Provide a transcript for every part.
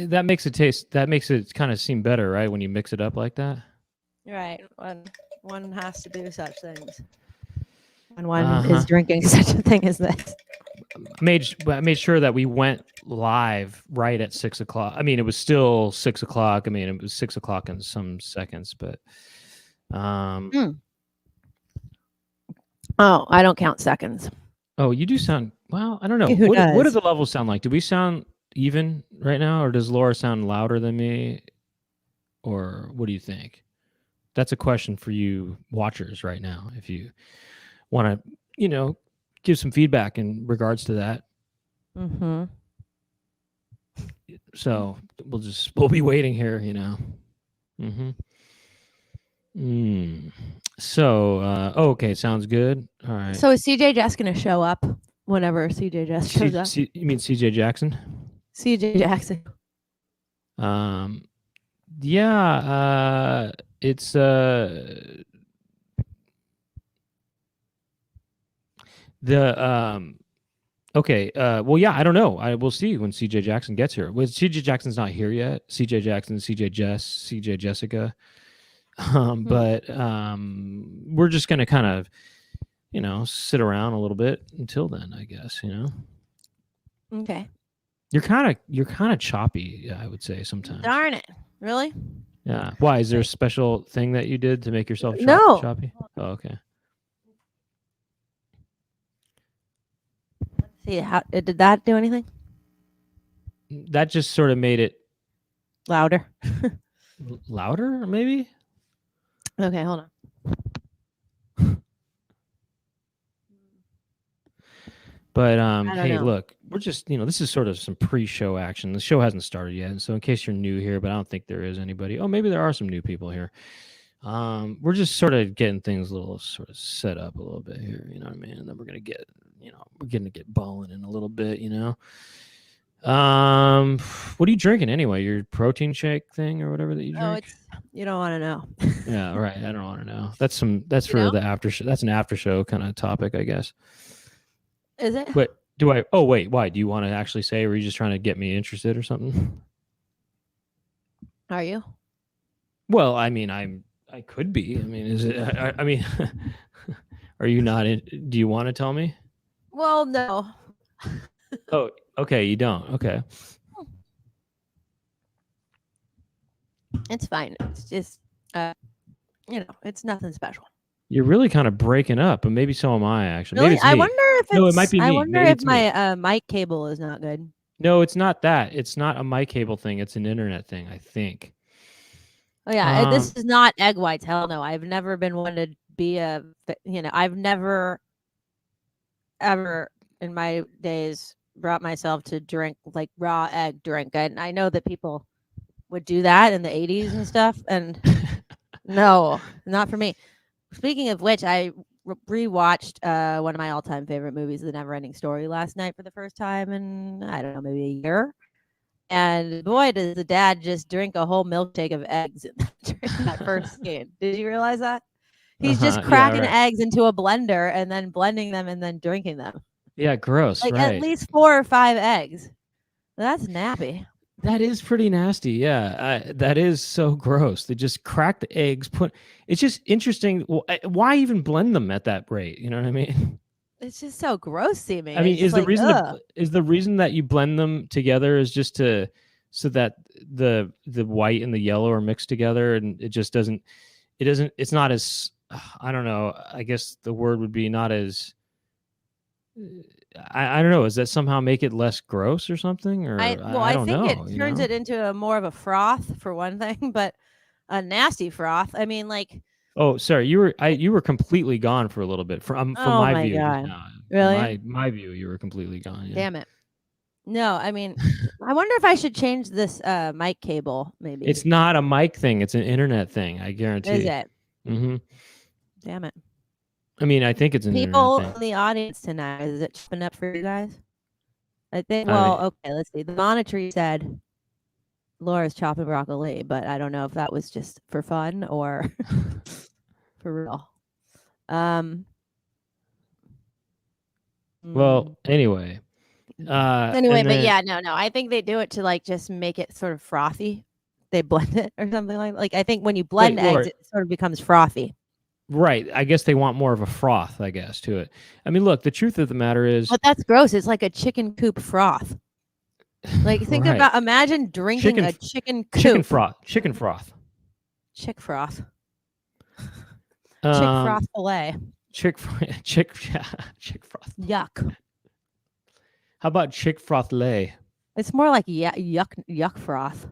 that makes it kind of seem better, right? When you mix it up like that. Right. One has to do such things. When one Uh-huh. is drinking such a thing as this. I made sure that we went live right at 6:00. I mean, it was still 6:00. I mean, it was 6:00 in some seconds, but Oh, I don't count seconds. Oh, you do sound well. I don't know. Who What do does? the levels sound like? Do we sound even right now, or does Laura sound louder than me, or what do you think? That's a question for you watchers right now. If you want to, give some feedback in regards to that. Mm-hmm. So we'll be waiting here. Mm-hmm. So, okay, sounds good. All right. So is CJ Jess going to show up whenever CJ Jess shows up? You mean CJ Jackson? CJ Jackson. Yeah. It's okay. Well, yeah. I don't know. We'll see when CJ Jackson gets here. CJ Jackson's not here yet. CJ Jackson, CJ Jess, CJ Jessica. But we're just gonna kind of, sit around a little bit until then, I guess. Okay. You're kind of choppy, I would say sometimes. Darn it! Really? Yeah. Why? Is there a special thing that you did to make yourself choppy? Oh, okay. See, how did that do anything? That just sort of made it louder. Louder, maybe. Okay, hold on. But hey, look, we're just, this is sort of some pre-show action. The show hasn't started yet, and so in case you're new here, but I don't think there is anybody. Oh, maybe there are some new people here. We're just sort of getting things a little sort of set up a little bit here, you know what I mean? And then we're gonna get, we're gonna get balling in a little bit, What are you drinking anyway? Your protein shake thing or whatever that you drink? You don't want to know. Yeah, right. I don't want to know. That's for the after show. That's an after show kind of topic, I guess. Is it? But do I? Oh wait, why? Do you want to actually say? Or are you just trying to get me interested or something? Are you? Well, I mean, I could be. I mean, is it? I mean, are you not? Do you want to tell me? Well, no. Oh, okay. You don't. Okay. It's fine. It's just, it's nothing special. You're really kind of breaking up, but maybe so am I. Actually, really? Maybe it's me. I wonder if it's. No, it might be me. I wonder maybe if my mic cable is not good. No, it's not that. It's not a mic cable thing. It's an internet thing, I think. Oh yeah, this is not egg whites. Hell no. I've never been one to be I've never ever in my days brought myself to drink like raw egg drink. And I know that people would do that in the 80s and stuff. And no, not for me. Speaking of which, I rewatched one of my all-time favorite movies, The Never-Ending Story, last night for the first time in, I don't know, maybe a year. And boy, does the dad just drink a whole milkshake of eggs during that first scene. Did you realize that? He's just cracking eggs into a blender and then blending them and then drinking them. Yeah, gross, like right. At least 4 or 5 eggs. That's nappy. That is pretty nasty. Yeah, that is so gross. They just crack the eggs. It's just interesting. Why even blend them at that rate? You know what I mean? It's just so gross seeming. I mean, is the reason that you blend them together is just so that the white and the yellow are mixed together, and it just doesn't. It's not as. I don't know. I guess the word would be not as. I don't know. Does that somehow make it less gross or something? Or I don't know. I think it turns it into more of a froth for one thing, but a nasty froth. I mean, like. Oh, sorry. You were completely gone for a little bit. From my view, God. Really? My view, you were completely gone. Yeah. Damn it. No, I mean, I wonder if I should change this mic cable. Maybe it's not a mic thing; it's an internet thing. I guarantee. Is it? Mm-hmm. Damn it. I mean, I think it's an people in the audience tonight. Is it chipping up for you guys? I think. Well, okay. Let's see. The monitor said Laura's chopping broccoli, but I don't know if that was just for fun or for real. Well, anyway. Anyway, but yeah, no. I think they do it to like just make it sort of frothy. They blend it or something like I think when you blend eggs, it sort of becomes frothy. Right. I guess they want more of a froth, I guess, to it. I mean, look, the truth of the matter is... But that's gross. It's like a chicken coop froth. Like, think about, imagine drinking a chicken coop. Chicken froth. Chicken froth. Chick froth. Chick froth filet. Chick froth. Yuck. How about chick froth lay? It's more like yuck froth.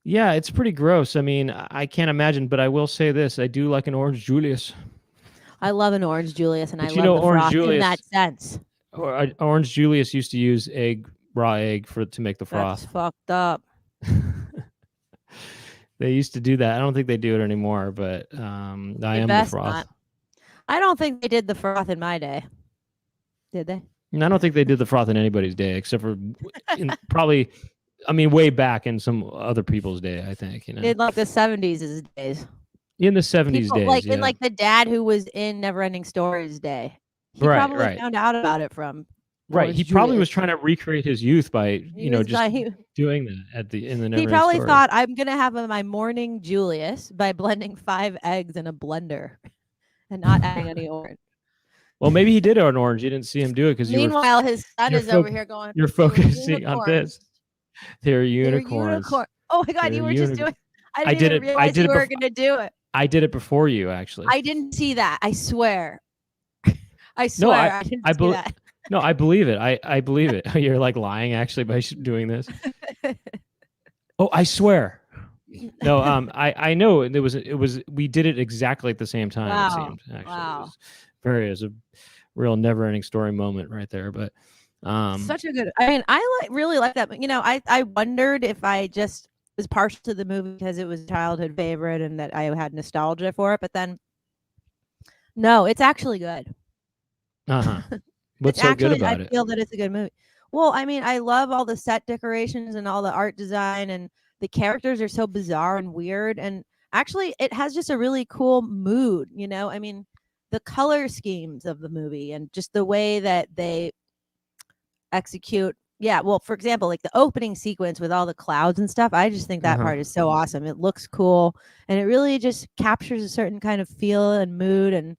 Yeah, it's pretty gross. I mean, I can't imagine, but I will say this. I do like an Orange Julius. I love an Orange Julius, and I love the Orange froth Julius, in that sense. Orange Julius used to use raw egg to make the froth. That's fucked up. They used to do that. I don't think they do it anymore, but I am the froth. Not. I don't think they did the froth in my day. Did they? And I don't think they did the froth in anybody's day, except for probably... I mean, way back in some other people's day, I think. In like the 70s days. In the 70s days, like in like the dad who was in Neverending Stories day. He probably found out about it from. Right, he probably was trying to recreate his youth by just doing that in the Neverending Stories. He probably thought, I'm gonna have my morning Julius by blending 5 eggs in a blender, and not adding any orange. Well, maybe he did an orange. You didn't see him do it because meanwhile his son is over here going. You're focusing on this. They're unicorns. Oh my God, you were just doing. I didn't realize you were going to do it. I did it before you, actually. I didn't see that. I swear. I swear. I didn't see that. No, I believe it. I believe it. You're like lying actually by doing this. Oh, I swear. No, I know it was. We did it exactly at the same time. Wow. It seemed actually. Wow. It was a real never-ending story moment right there, but. Such a good. I mean, I really like that. I wondered if I just was partial to the movie because it was a childhood favorite and that I had nostalgia for it. But then, no, it's actually good. What's so good about it? I feel that it's a good movie. Well, I mean, I love all the set decorations and all the art design, and the characters are so bizarre and weird. And actually, it has just a really cool mood. I mean, the color schemes of the movie and just the way that they execute. Yeah, well, for example, like the opening sequence with all the clouds and stuff, I just think that part is so awesome. It looks cool, and it really just captures a certain kind of feel and mood, and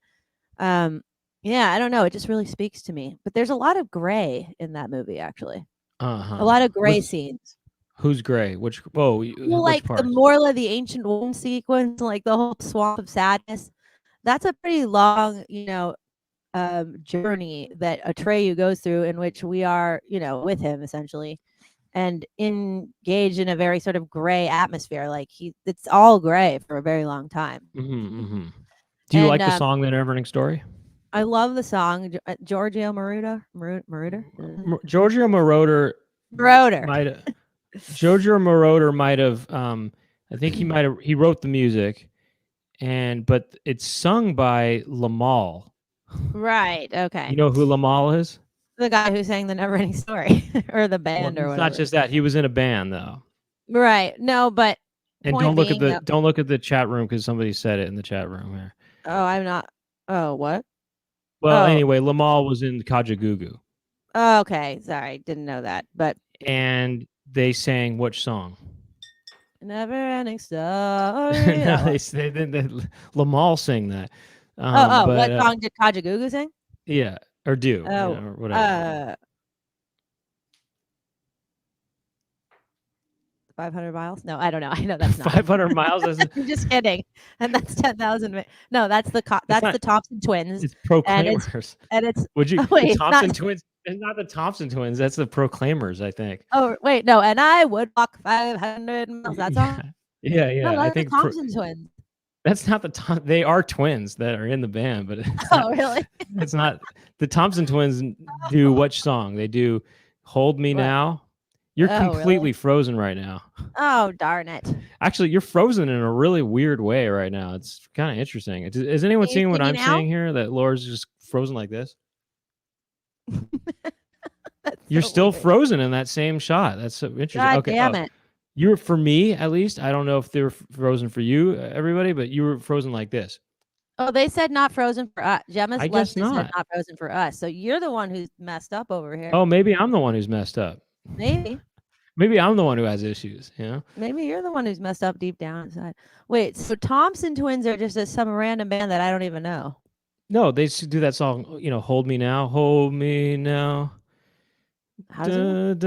yeah, I don't know, it just really speaks to me. But there's a lot of gray in that movie, actually. A lot of gray scenes. Who's gray? Which like parts? The Morla, the Ancient One sequence, like the whole Swamp of Sadness. That's a pretty long, journey that Atreyu goes through, in which we are, with him essentially, and engaged in a very sort of gray atmosphere. Like it's all gray for a very long time. Do you like the song "The Neverending Story"? I love the song. Giorgio Moroder. Giorgio Moroder. Giorgio Moroder might have. I think he wrote the music, but it's sung by Mallz. Right. Okay. You know who Mallz is? The guy who sang the Neverending Story, or the band, or whatever. It's not just that. He was in a band, though. Right. No, but don't look at the chat room because somebody said it in the chat room here. Oh, I'm not. Oh, what? Well, anyway, Mallz was in Kajagoogoo. Oh, okay. Sorry, didn't know that. But they sang which song? Never-ending Story. No, they Mallz sang that. What song did Kajagoogoo sing? Yeah, or do. Oh, or whatever. 500 miles? No, I don't know. I know that's not 500 miles. I'm just kidding. And that's 10,000. No, that's the Thompson Twins. It's Proclaimers. And it's Would you? Wait, the Thompson Twins. It's not the Thompson Twins. That's the Proclaimers, I think. Oh wait, no. And I would walk 500 miles. That's all. Yeah. No, I think the Thompson Twins. That's not the they are twins that are in the band, but really? It's not the Thompson Twins. Do which song? They do "Hold Me Now." You're completely frozen right now. Oh, darn it. Actually, you're frozen in a really weird way right now. It's kind of interesting. Is anyone seeing what I'm seeing here? That Laura's just frozen like this? You're still frozen in that same shot. That's so interesting. God damn it. You were, for me, at least, I don't know if they were frozen for you, everybody, but you were frozen like this. Oh, they said not frozen for us. Gemma's I guess Leslie said not. not frozen for us. So you're the one who's messed up over here. Oh, maybe I'm the one who's messed up. Maybe. Maybe I'm the one who has issues, you know? Maybe you're the one who's messed up deep down inside. Wait, so Thompson Twins are just some random band that I don't even know. No, they do that song, you know, Hold Me Now, Hold Me Now. How's it?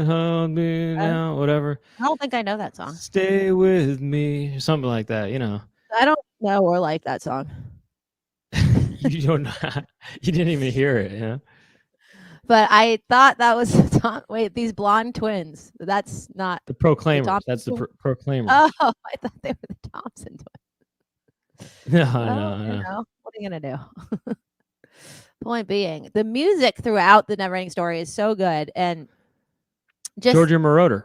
Hold me now, whatever. I don't think I know that song. Stay with me, something like that, you know. I don't know or like that song. You don't know. You didn't even hear it, yeah. But I thought that was wait, these blonde twins. That's not the Proclaimers. That's the Proclaimers. Oh, I thought they were the Thompson twins. No, well, no. What are you gonna do? Point being, the music throughout the Neverending Story is so good, and just Georgia Moroder.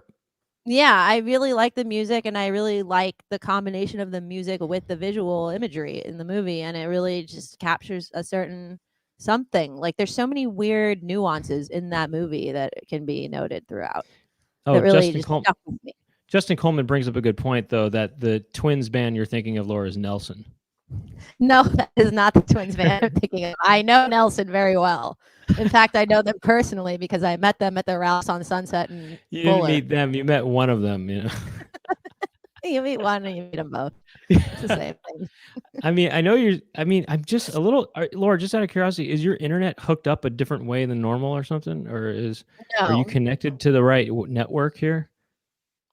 Yeah, I really like the music, and I really like the combination of the music with the visual imagery in the movie, and it really just captures a certain something. Like there's so many weird nuances in that movie that can be noted throughout. Oh, that really just stuck with me. Justin Coleman brings up a good point, though, that the Twins band you're thinking of, Laura, is Nelson. No, that is not the Twins band I'm thinking of. I know Nelson very well. In fact, I know them personally because I met them at the Ralph's on Sunset. And you didn't meet them. You met one of them, you know. You meet one and you meet them both. It's the same thing. I mean, I'm just a little, Laura, just out of curiosity, is your internet hooked up a different way than normal or something? Or are you connected to the right network here?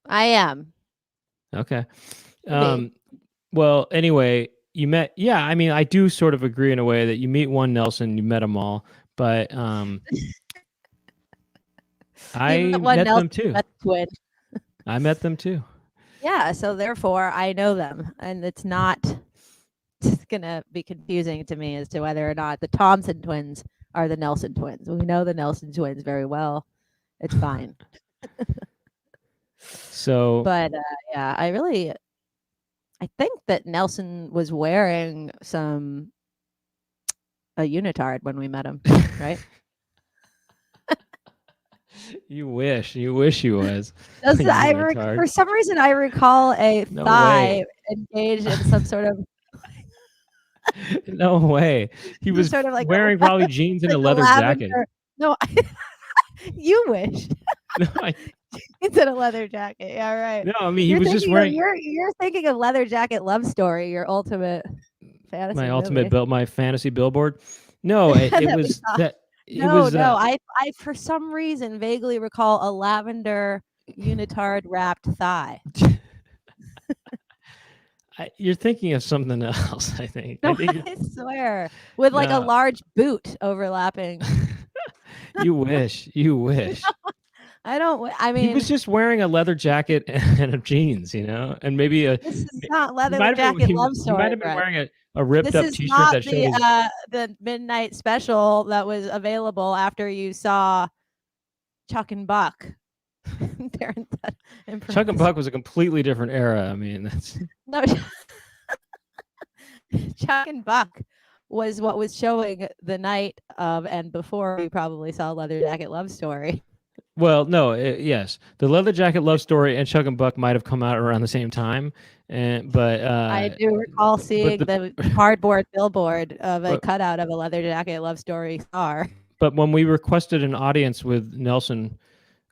I am. Okay. Well, anyway, you met, I mean, I do sort of agree in a way that you meet one Nelson, you met them all, but I met them too. I met them too. Yeah, so therefore I know them, and it's gonna be confusing to me as to whether or not the Thompson twins are the Nelson twins. We know the Nelson twins very well. It's fine. So, but yeah, I think that Nelson was wearing a unitard when we met him, right? You wish he was. For some reason, I recall a thigh engaged in some sort of. No way. He was sort of like wearing probably jeans and a leather jacket. No, you wish. No, Jeans and a leather jacket. Yeah, right. No, I mean he was just wearing. You're thinking of Leather Jacket Love Story, your ultimate fantasy. My fantasy billboard. No, it was that. I for some reason vaguely recall a lavender unitard wrapped thigh. You're thinking of something else, I think. No, I swear. With like a large boot overlapping. You wish. I don't. I mean, he was just wearing a leather jacket and jeans, you know, and maybe This is not Leather Jacket Love Story. He might have been wearing a ripped up T-shirt that showed the midnight special that was available after you saw Chuck and Buck. Chuck and Buck was a completely different era. I mean, that's no. Chuck and Buck was what was showing the night of and before we probably saw Leather Jacket Love Story. Well, no, yes, the Leather Jacket Love Story and Chuck and Buck might have come out around the same time, but I do recall seeing the cardboard billboard of a cutout of a Leather Jacket Love Story star. But when we requested an audience with Nelson,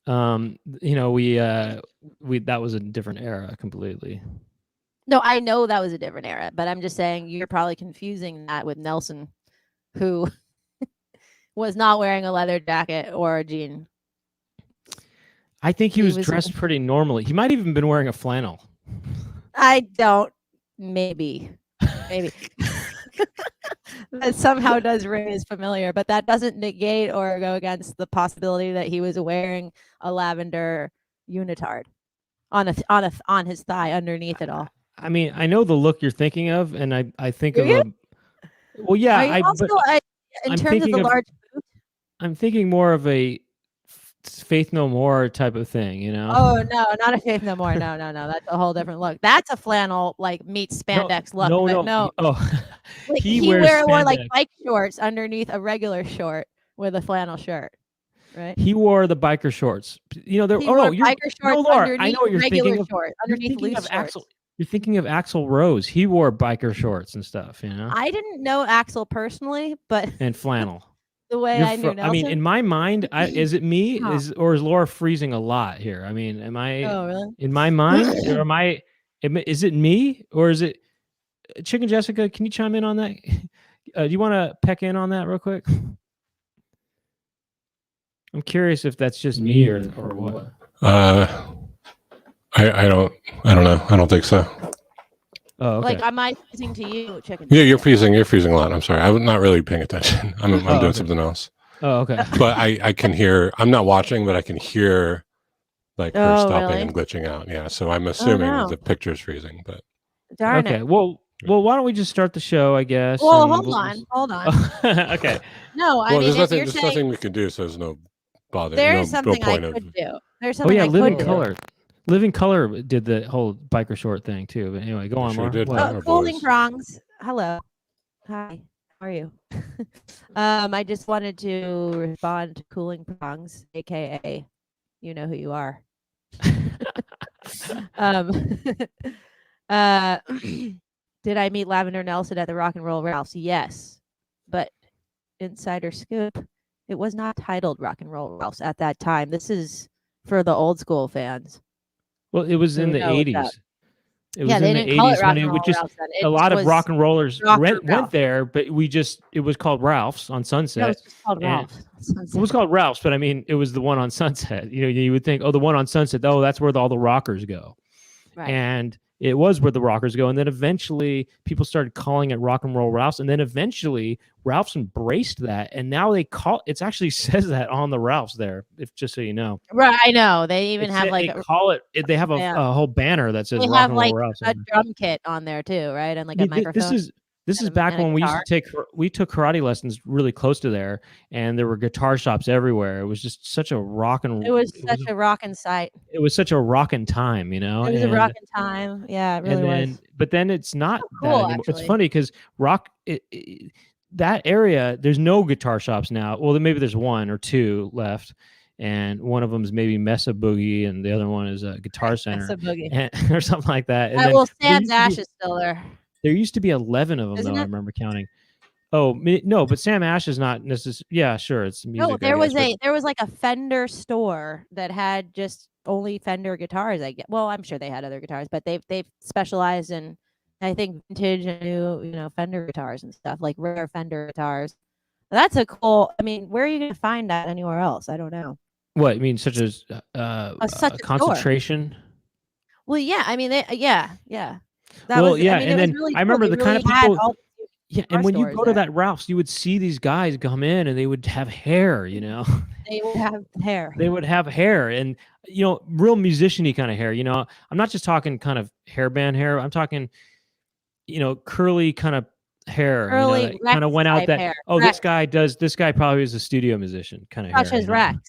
you know, we that was a different era completely. No, I know that was a different era, but I'm just saying you're probably confusing that with Nelson, who was not wearing a leather jacket or a jean. I think he was dressed pretty normally. He might have even been wearing a flannel. I don't. Maybe. That somehow does ring as familiar, but that doesn't negate or go against the possibility that he was wearing a lavender unitard on his thigh underneath it all. I mean, I know the look you're thinking of, and I think of a. Well, yeah. In terms of the large boot? I'm thinking more of a Faith No More type of thing, you know? Oh no, not a Faith No More. No. That's a whole different look. That's a flannel like meets spandex look. No. Oh, like, he wore like bike shorts underneath a regular short with a flannel shirt. Right. He wore the biker shorts. You know, biker shorts Laura, I know what you're thinking of. Underneath loose shorts. You're You're thinking of Axl Rose. He wore biker shorts and stuff, you know. I didn't know Axl personally, but and flannel. the way I knew Nelson. I mean, in my mind, is it me? Or is Laura freezing a lot here? I mean, am I really? in my mind, or is it me, or is it Chicken Jessica? Can you chime in on that? Do you want to peck in on that real quick? I'm curious if that's just me or what. I don't know. I don't think so. Oh, okay. Like, am I freezing to you, Chicken? Yeah, you're freezing a lot. I'm sorry. I'm not really paying attention. I'm doing something else. Oh, okay. But I can hear. I'm not watching, but I can hear like her stopping and glitching out. Yeah. So I'm assuming that the picture's freezing. But darn okay. it. Well, why don't we just start the show? I guess. Well, hold on. Okay. No, I mean, there's nothing we can do. So there's no bother. There's something I could do. There's something I Living could color. Living Color did the whole biker short thing too. But anyway, go on, Laura. Cooling Prongs. Hello. Hi. How are you? I just wanted to respond to Cooling Prongs, aka you know who you are. Did I meet Lavender Nelson at the Rock and Roll Ralph's? Yes. But insider scoop, it was not titled Rock and Roll Ralph's at that time. This is for the old school fans. Well, it was in the 80s. It was in the 80s when it would just a lot of rock and rollers went there, but it was called Ralph's on Sunset. No, it was just called Ralph's. It was called Ralph's, but I mean, it was the one on Sunset. You know, you would think, the one on Sunset, that's where all the rockers go. Right. And it was where the rockers go. And then eventually people started calling it Rock and Roll Ralph's. And then eventually Ralph's embraced that. And now it actually says that on the Ralph's there, just so you know. Right. I know. They even have they have a whole banner that says Rock and Roll Ralph's. A drum kit on there too, right? And like a microphone. This is back when we took karate lessons really close to there, and there were guitar shops everywhere. It was just such a rockin' sight. It was such a rockin' time, you know. It was a rockin' time. Yeah, it really was. But then it's not cool, that anymore. It's funny because that area, there's no guitar shops now. Well, maybe there's one or two left. And one of them is maybe Mesa Boogie, and the other one is a Guitar Center, or something like that. And Sam's Ash is still there. There used to be 11 of them, I remember counting. Oh no, but Sam Ash is not necessarily. Yeah, sure, it's music. No, there was like a Fender store that had just only Fender guitars. Well, I'm sure they had other guitars, but they've specialized in, I think, vintage and new, Fender guitars and stuff, like rare Fender guitars. That's a cool. I mean, where are you going to find that anywhere else? I don't know. What, you mean, such as such a concentration? Store. Well, yeah. I mean, yeah. And then really I remember the kind of people. Yeah, and when you go to that Ralph's, you would see these guys come in, and they would have hair. They would have hair. They would have hair, and real musician-y kind of hair. I'm not just talking kind of hairband hair. I'm talking, curly kind of hair. Curly, kind of went out that. Hair. This guy probably is a studio musician kind of hair. Such as Rex.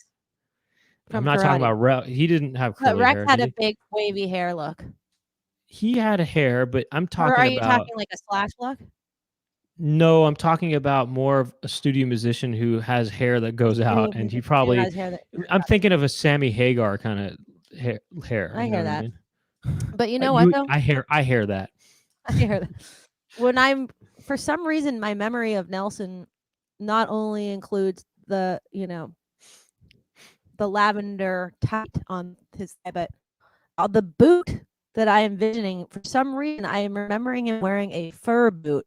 I'm not talking about Rex. He didn't have curly hair. Rex had a big wavy hair look. He had a hair, but I'm talking about. Or are you talking like a Slash look? No, I'm talking about more of a studio musician who has hair that goes out, and he probably. I'm thinking of a Sammy Hagar kind of hair. I hear that. But you know what though? I hear that. I hear that. When for some reason, my memory of Nelson not only includes the lavender tight on his head, but the boot that I am envisioning. For some reason, I am remembering him wearing a fur boot.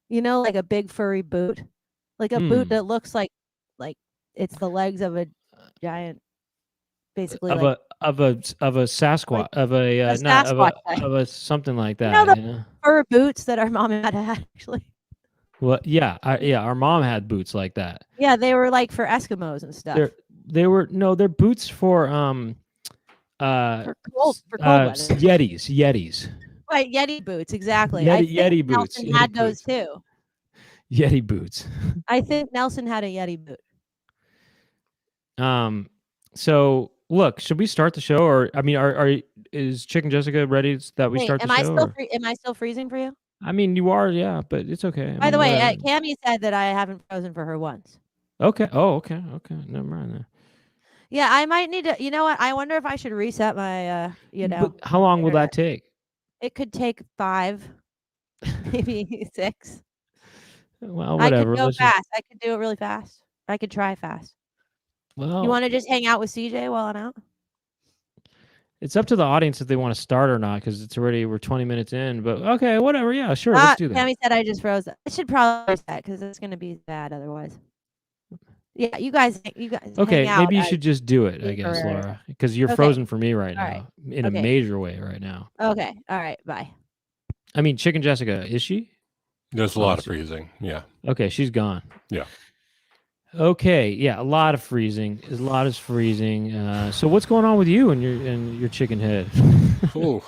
Like a big furry boot, like a boot that looks like it's the legs of a giant, basically of a Sasquatch, of a something like that. The fur boots that our mom had actually. Well, yeah, our mom had boots like that. Yeah, they were like for Eskimos and stuff. They're boots for cold weather. Yetis. Right, Yeti boots, exactly. Yeti boots. Nelson had those too. Yeti boots. I think Nelson had a Yeti boot. So look, should we start the show, or I mean, is Chicken Jessica ready that we start the show? Am I still freezing for you? I mean, you are, yeah, but it's okay. By the way, Cammie said that I haven't frozen for her once. Okay. Oh, okay. Never mind that. Yeah, I might need to. You know what? I wonder if I should reset my. But how long will that take? It could take 5, maybe 6. Well, whatever. I could go fast. I could do it really fast. I could try fast. Well, you want to just hang out with CJ while I'm out? It's up to the audience if they want to start or not, because we're 20 minutes in. But okay, whatever. Yeah, sure. Let's do that. Tammy said I just froze. I should probably reset because it's going to be bad otherwise. Yeah, you guys. Okay, hang out maybe you should just do it, I guess, Laura, because you're frozen for me right now in a major way right now. Okay. All right. Bye. I mean, Chicken Jessica, is she? There's a lot of freezing. Yeah. Okay, she's gone. Yeah. Okay, yeah, a lot of freezing. A lot is freezing. So what's going on with you and your chicken head? Oh,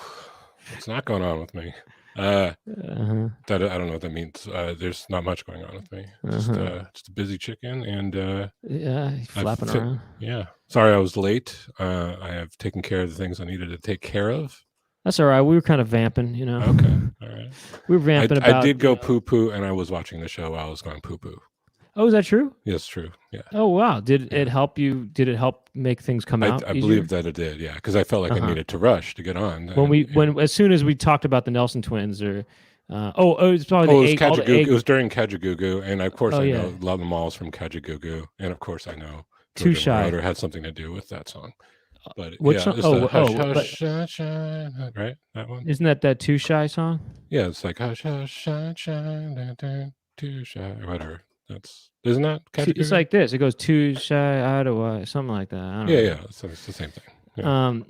what's not going on with me? I don't know what that means. There's not much going on with me. Just a busy chicken and flapping around. Yeah. Sorry, I was late. I have taken care of the things I needed to take care of. That's all right. We were kind of vamping, Okay. All right. We were vamping I did go poo-poo, and I was watching the show while I was going poo-poo. Oh, is that true? Yes, true. Yeah. Oh, wow. Did it help you? Did it help make things come out? I believe that it did. Yeah, because I felt like I needed to rush to get on. As soon as we talked about the Nelson twins, or it's probably it was during Kajagoogoo, and of course I know a lot of the Mallz from Kajagoogoo, and of course I know Too Shy Rotor had something to do with that song. But what song? Hush, right? That one. Isn't that Too Shy song? Yeah, it's like hush, hush, shine, too shy, or whatever. Isn't that Kajagoogoo? It's like this. It goes Too Shy, Ottawa, something like that. I don't know. Yeah. So it's the same thing. Yeah.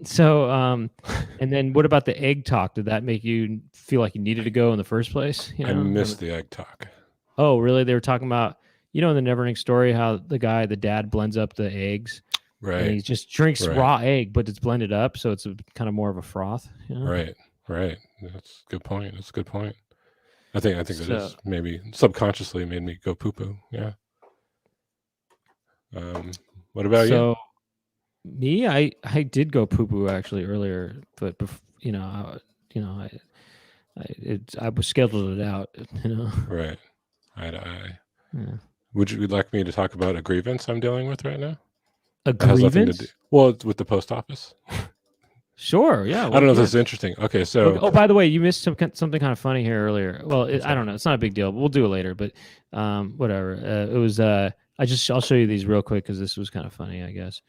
And then what about the egg talk? Did that make you feel like you needed to go in the first place? I missed the egg talk. Oh, really? They were talking about, in the Neverending Story, how the dad blends up the eggs. Right. And he just drinks raw egg, but it's blended up, so it's kind of more of a froth. Right. That's a good point. I think that is maybe subconsciously made me go poo-poo. Yeah. What about you? So me, I did go poo-poo actually earlier, but I was scheduled it out. Right. Would you like me to talk about a grievance I'm dealing with right now? A grievance? Well, with the post office. Sure. Yeah. I don't know if this is interesting. Okay. So. Oh, by the way, you missed something kind of funny here earlier. Well, I don't know. It's not a big deal. We'll do it later. But whatever. It was. I'll show you these real quick because this was kind of funny, I guess.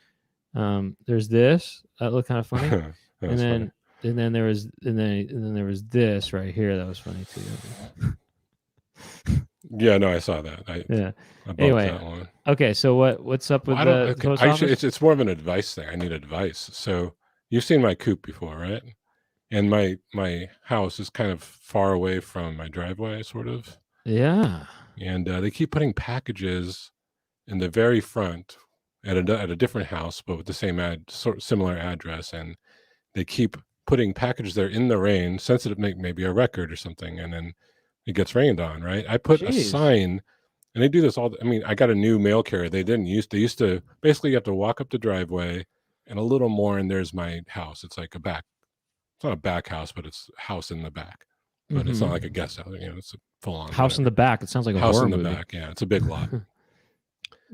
There's this that looked kind of funny, and then there was this right here that was funny too. Yeah, no, I saw that. Anyway, that one. Okay, so what's up with the post office? It's more of an advice thing. I need advice. So you've seen my coop before, right? And my house is kind of far away from my driveway, sort of. Yeah. And they keep putting packages in the very front at a different house, but with the same similar address, and they keep putting packages there in the rain, sensitive, maybe a record or something, and then it gets rained on, right? I put a sign, and they do this all. I got a new mail carrier. They used to basically you have to walk up the driveway and a little more, and there's my house. It's like it's not a back house, but it's a house in the back. But it's not like a guest house. It's a full on house in the back. It sounds like a house in the movie. back. Yeah, it's a big lot.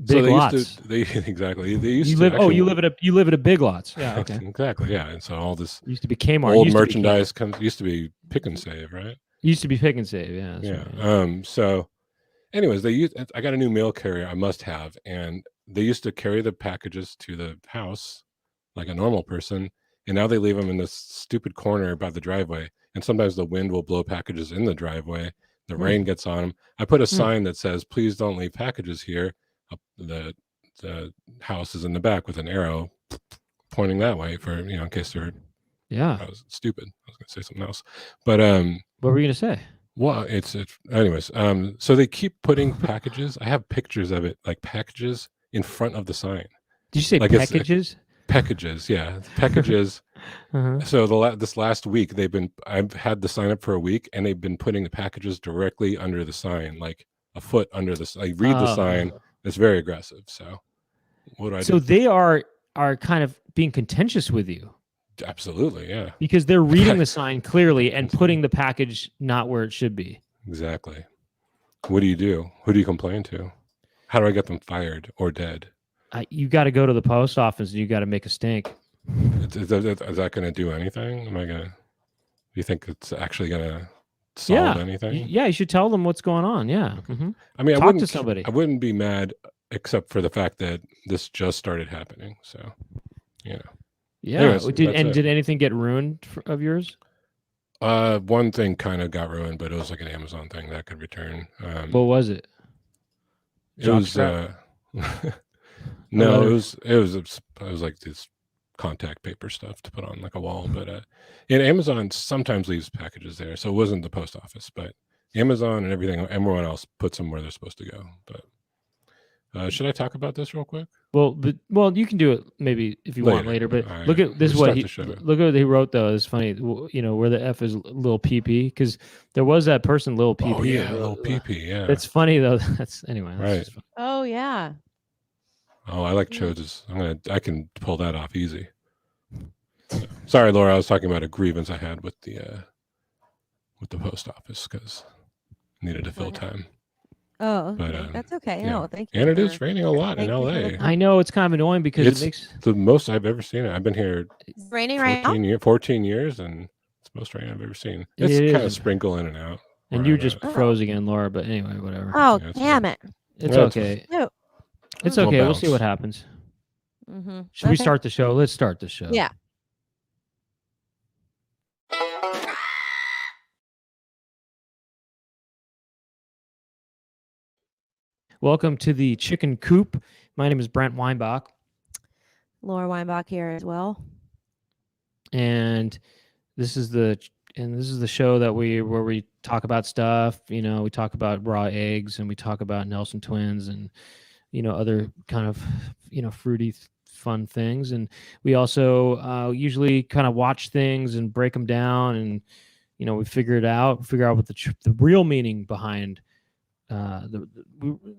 Lots. Exactly. They used you to live. actually, you live at a Big Lots. Yeah. Okay. Exactly. Yeah. And so all this used to be Kmart. Old merchandise used to be Pick and Save, right? Used to be Pick and Save. Yeah. Yeah. Right. So, anyways, I got a new mail carrier. I must have, and they used to carry the packages to the house like a normal person, and now they leave them in this stupid corner by the driveway. And sometimes the wind will blow packages in the driveway. The rain gets on them. I put a sign that says, "Please don't leave packages here." The house is in the back with an arrow pointing that way for in case they're. Yeah. I was stupid. I was going to say something else, but what were you going to say? Well, it's anyways. So they keep putting packages. I have pictures of it, like packages in front of the sign. Did you say like packages? Packages, yeah, packages. So this last week I've had the sign up for a week, and they've been putting the packages directly under the sign, like a foot under the. I read the sign. It's very aggressive. So what do I do? So they are kind of being contentious with you. Absolutely, yeah. Because they're reading the sign clearly and putting the package not where it should be. Exactly. What do you do? Who do you complain to? How do I get them fired or dead? You got to go to the post office and you got to make a stink. Is that going to do anything? Am I going to you think it's actually gonna solve anything? Yeah, you should tell them what's going on. Yeah. Okay. Mm-hmm. I mean, Talk to somebody. I wouldn't be mad except for the fact that this just started happening. So, Yeah. Anyways, did anything get ruined of yours? One thing kind of got ruined, but it was like an Amazon thing that could return. What was it? It was no, it was like this contact paper stuff to put on like a wall. But and Amazon sometimes leaves packages there, so it wasn't the post office, but Amazon and everyone else puts them where they're supposed to go. But should I talk about this real quick? Well, you can do it maybe if you want later. But look at this. Look at what he wrote though. It's funny. You know where the F is little PP, because there was that person little PP. Oh yeah, little PP. Yeah. It's funny though. That's anyway. That's right. Oh yeah. Oh, I like Chodes'. I can pull that off easy. Sorry, Laura. I was talking about a grievance I had with the post office because I needed to fill time. Oh, but, that's okay. Yeah. No, thank you. And it is raining a lot in LA. I know it's kind of annoying because it makes the most I've ever seen it. I've been here. It's raining right now. 14 years, and it's the most rain I've ever seen. It's kind of sprinkle in and out. And you just froze again, Laura. But anyway, whatever. Oh, damn it! It's okay. It's okay. We'll see what happens. Mm-hmm. Should we start the show? Let's start the show. Yeah. Welcome to the Chicken Coop. My name is Brent Weinbach. Laura Weinbach here as well. And this is the show that where we talk about stuff. You know, we talk about raw eggs, and we talk about Nelson twins, and other kind of fruity fun things. And we also usually kind of watch things and break them down, and we figure out what the real meaning behind the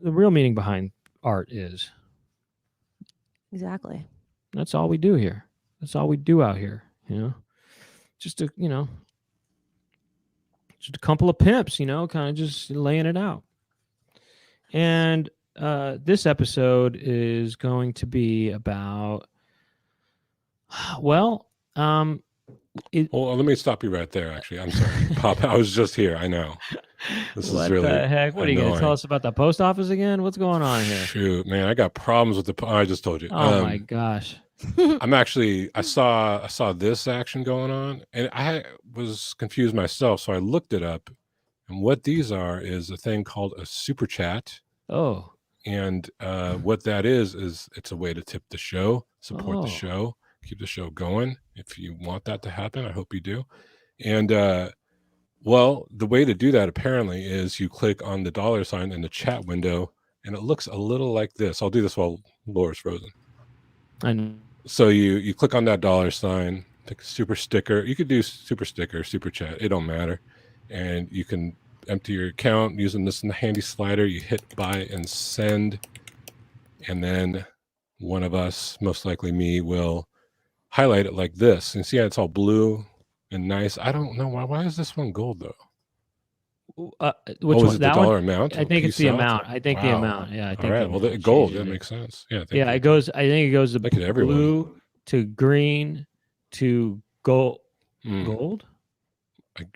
real meaning behind art is. Exactly. That's all we do here. That's all we do out here. Just a couple of pimps. Kind of just laying it out. And this episode is going to be about. Well, let me stop you right there. Actually, I'm sorry, Pop. I was just here. I know. This what is really the heck? What are you going to tell us about the post office again? What's going on here? Shoot, man, I got problems with I just told you. Oh my gosh. I saw this action going on, and I was confused myself. So I looked it up, and what these are is a thing called a super chat. Oh. And what that is it's a way to tip the show, support the show, keep the show going. If you want that to happen, I hope you do. And well, the way to do that apparently is you click on the $sign in the chat window, and it looks a little like this. I'll do this while Laura's frozen. I know. So you click on that $sign, pick super sticker. You could do super sticker, super chat. It don't matter. And you can empty your account using this in the handy slider. You hit buy and send. And then one of us, most likely me, will highlight it like this. And see how it's all blue and nice. I don't know why is this one gold though? Which one? Is it the dollar amount? I think it's the amount. I think the amount. Yeah, I think. All right. Well, the gold. That makes sense. Yeah. Yeah, it goes. I think it goes to blue to green to gold. Gold.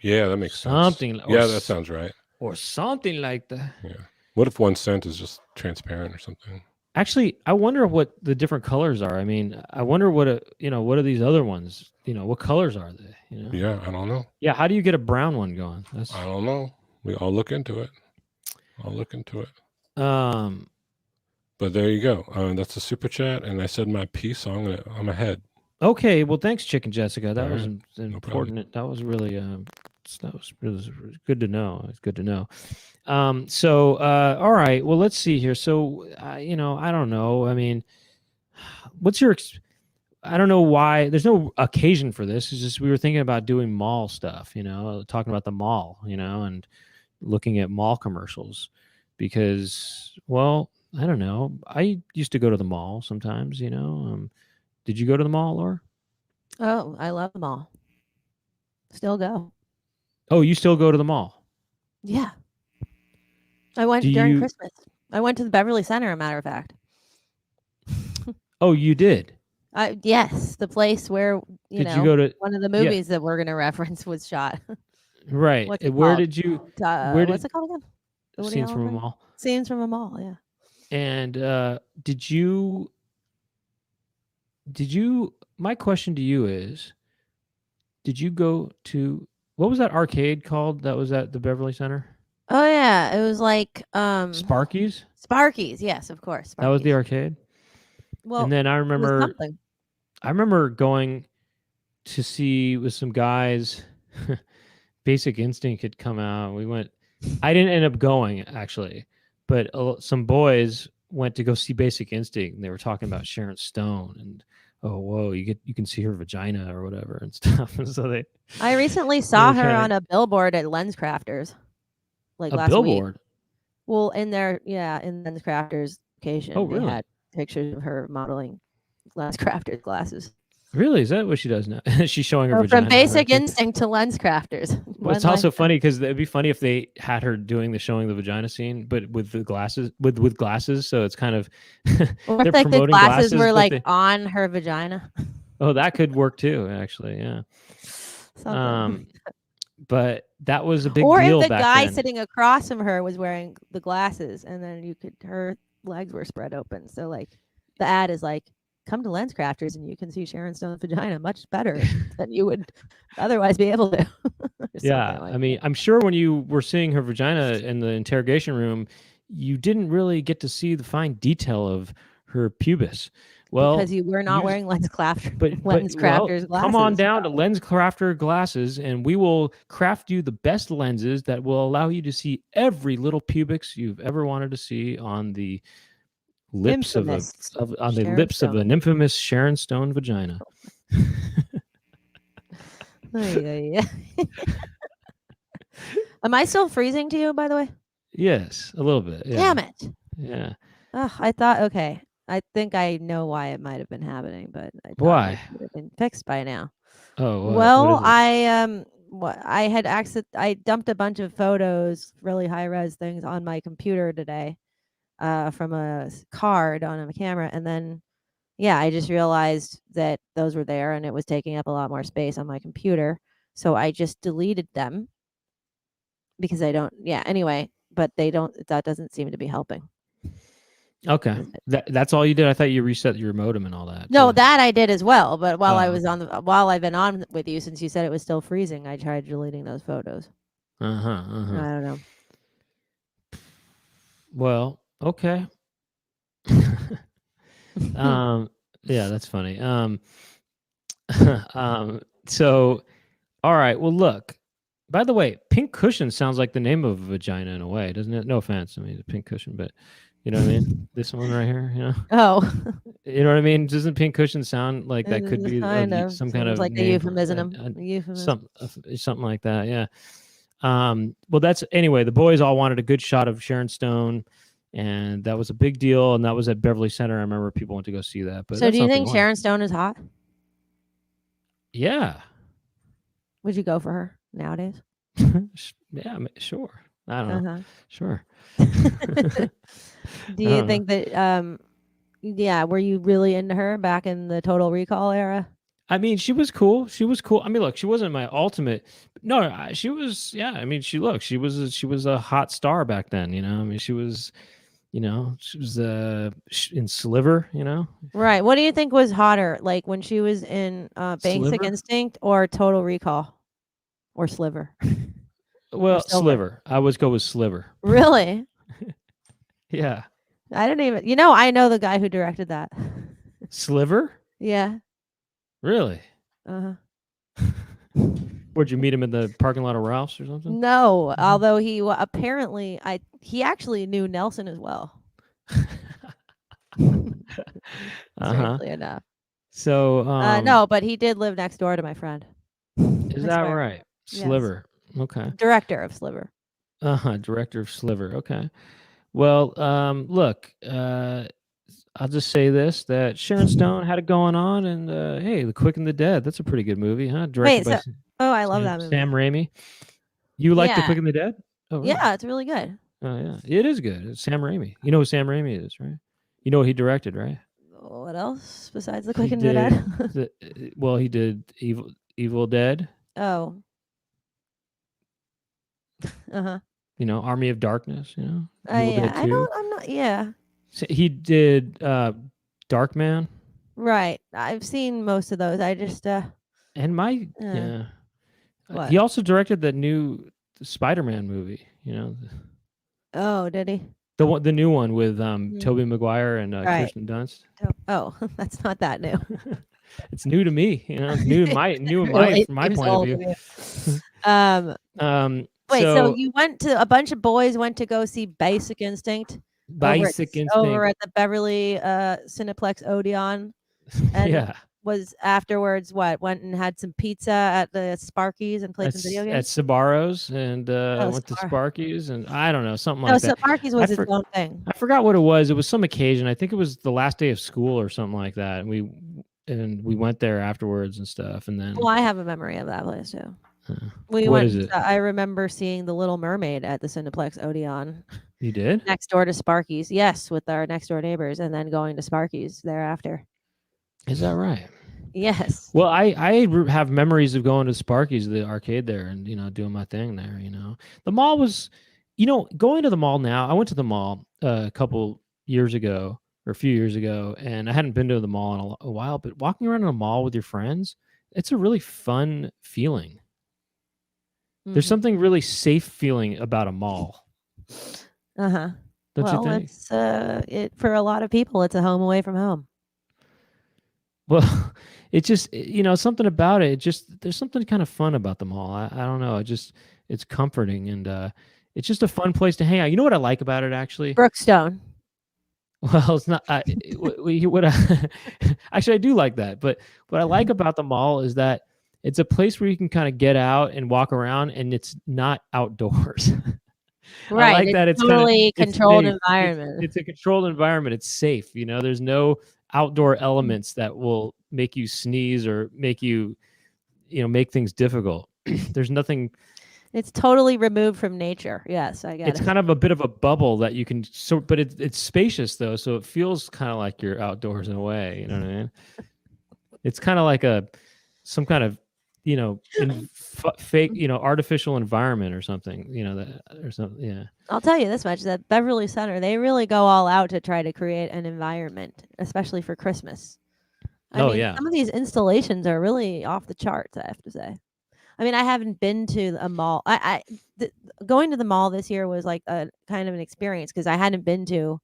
Yeah, that makes sense. Something. Yeah, that sounds right. Or something like that. Yeah. What if 1 cent is just transparent or something? Actually, I wonder what the different colors are. I mean, I wonder what what are these other ones? What colors are they? Yeah, I don't know. Yeah, how do you get a brown one going? I don't know. I'll look into it. But there you go. That's a super chat, and I said my piece, so I'm ahead. Okay, well, thanks, Chicken Jessica. That was important. That was really good to know. It's good to know. So all right. Well, let's see here. So I don't know. I mean, what's your? I don't know why. There's no occasion for this. It's just we were thinking about doing mall stuff. Talking about the mall. And looking at mall commercials because, well, I don't know. I used to go to the mall sometimes. Did you go to the mall, Laura? Oh, I love the mall. Still go. Oh, you still go to the mall? Yeah. I went during Christmas. I went to the Beverly Center, a matter of fact. Oh, you did? Yes, the place where you go to? one of the Yeah, movies that we're gonna reference was shot. right. What's it Where called? did you? Where What's did it called again? The Woody Scenes Allen from a thing? Mall? Scenes from a Mall. Yeah. And did you? My question to you is, did you go to, what was that arcade called that was at the Beverly Center? Oh yeah, it was like Sparky's? Sparky's. Yes, of course, That was the Sparky's. arcade? Well, And then it was something. I remember going to see with some guys. Basic Instinct had come out. We went. I didn't end up going actually, but some boys went to go see Basic Instinct, and they were talking about Sharon Stone and, oh whoa, you can see her vagina or whatever and stuff. And so I recently saw her on a billboard at Lens Crafters, like last billboard. week. Well, in Lens Crafters location, Oh, really? They had pictures of her modeling Lens Crafters glasses. Really? Is that what she does now? She's showing her vagina. From Basic Instinct to Lens Crafters. Well, it's also funny because it'd be funny if they had her doing the showing the vagina scene, but with the glasses, with glasses. So it's kind of or if like the glasses were like on her vagina. Oh, that could work too, actually. Yeah. But that was a big deal. Or if the back guy then. sitting across from her was wearing the glasses, and then her legs were spread open. So like the ad is like, come to Lens Crafters and you can see Sharon Stone's vagina much better than you would otherwise be able to. Yeah, I mean, I'm sure when you were seeing her vagina in the interrogation room, you didn't really get to see the fine detail of her pubis. Well, because you were not wearing Lens Crafters glasses. Come on down to Lens Crafter Glasses, and we will craft you the best lenses that will allow you to see every little pubics you've ever wanted to see on the lips of an infamous Sharon Stone vagina. Yeah. Am I still freezing to you, by the way? Yes, a little bit. Yeah. Damn it. Yeah. Oh, I thought, okay. I think I know why it might have been happening, but I thought why? it would have been fixed by now. Oh, well, I dumped a bunch of photos, really high res things on my computer today, from a card on a camera, and then I just realized that those were there and it was taking up a lot more space on my computer, so I just deleted them because I don't. Yeah, anyway, but that doesn't seem to be helping. Okay, that's all you did. I thought you reset your modem and all that. No, that I did as well. But while I've been on with you, since you said it was still freezing, I tried deleting those photos. I don't know. Well, okay. Yeah, that's funny. So, all right. Well, look. By the way, pink cushion sounds like the name of a vagina in a way, doesn't it? No offense. I mean, the pink cushion, but. You know what I mean? This one right here, you know? Oh. You know what I mean? Doesn't pink cushion sound like that could be some kind of like a euphemism? Something like that, yeah. Well, that's anyway. The boys all wanted a good shot of Sharon Stone, and that was a big deal. And that was at Beverly Center. I remember people went to go see that. But so, do you think Sharon Stone is hot? Yeah. Would you go for her nowadays? Yeah, sure. I don't know. Sure. Do you think that were you really into her back in the Total Recall era? I mean, she was cool. I mean, look, she wasn't my ultimate. No, she was. Yeah, I mean, she was a hot star back then. You know, I mean, she was in Sliver. You know, right? What do you think was hotter, like when she was in Basic Instinct or Total Recall, or Sliver? Well, Sliver. I always go with Sliver. Really? Yeah. I don't even. I know the guy who directed that. Sliver? Yeah. Really? Where'd you meet him in the parking lot of Ralph's or something? No, although he apparently he actually knew Nelson as well. Strangely enough. So no, but he did live next door to my friend. Is that right? Sliver. Yes. Okay. Director of Sliver. Director of Sliver. Okay. Well, look, I'll just say this, that Sharon Stone had it going on, and hey, The Quick and the Dead, that's a pretty good movie, huh? Directed by I love that movie. Sam Raimi. You like The Quick and the Dead? Oh, really? Yeah, it's really good. Oh, yeah. It is good. It's Sam Raimi. You know who Sam Raimi is, right? You know what he directed, right? What else besides the Quick and the Dead? He did Evil Dead. Oh. Army of Darkness. Evil Yeah. Dead 2. I'm not. Yeah. So he did Darkman. Right. I've seen most of those. I just. And What? he also directed the new Spider-Man movie. Oh, did he? The new one with Tobey Maguire and Kirsten Dunst. Oh, that's not that new. It's new to me. It's new in my from my point of view. Wait, so you went to a bunch of boys went to go see Basic Instinct over at the Beverly Cineplex Odeon, and was afterwards went and had some pizza at the Sparky's and played some video games at Sbarro's and went to Sparky's and I don't know, something like that. No, Sparky's was its own thing. I forgot what it was. It was some occasion. I think it was the last day of school or something like that. And we went there afterwards and stuff. And then I have a memory of that place too. What is it? I remember seeing The Little Mermaid at the Cineplex Odeon. You did? Next door to Sparky's. Yes, with our next door neighbors, and then going to Sparky's thereafter. Is that right? Yes. Well, I have memories of going to Sparky's, the arcade there, and doing my thing there. The mall was, going to the mall now. I went to the mall a couple years ago or a few years ago, and I hadn't been to the mall in a while. But walking around in a mall with your friends, it's a really fun feeling. Mm-hmm. There's something really safe feeling about a mall. Don't you think? It's for a lot of people, it's a home away from home. Well, it's just, something about it. There's something kind of fun about the mall. I don't know. It's comforting and it's just a fun place to hang out. You know what I like about it, actually? Brookstone. Well, it's not. Actually, I do like that. But what I like about the mall is that it's a place where you can kind of get out and walk around, and it's not outdoors. Right. I like that it's totally controlled environment. It's a controlled environment. It's safe. There's no outdoor elements that will make you sneeze or make you, make things difficult. There's nothing. It's totally removed from nature. Yes, I get it. It's kind of a bit of a bubble that you can but it's spacious though, so it feels kind of like you're outdoors in a way. You know what I mean? It's kind of like some kind of fake artificial environment or something. Yeah. I'll tell you this much: that Beverly Center, they really go all out to try to create an environment, especially for Christmas. I mean, some of these installations are really off the charts, I have to say. I mean, I haven't been to a mall. Going to the mall this year was like a kind of an experience because I hadn't been to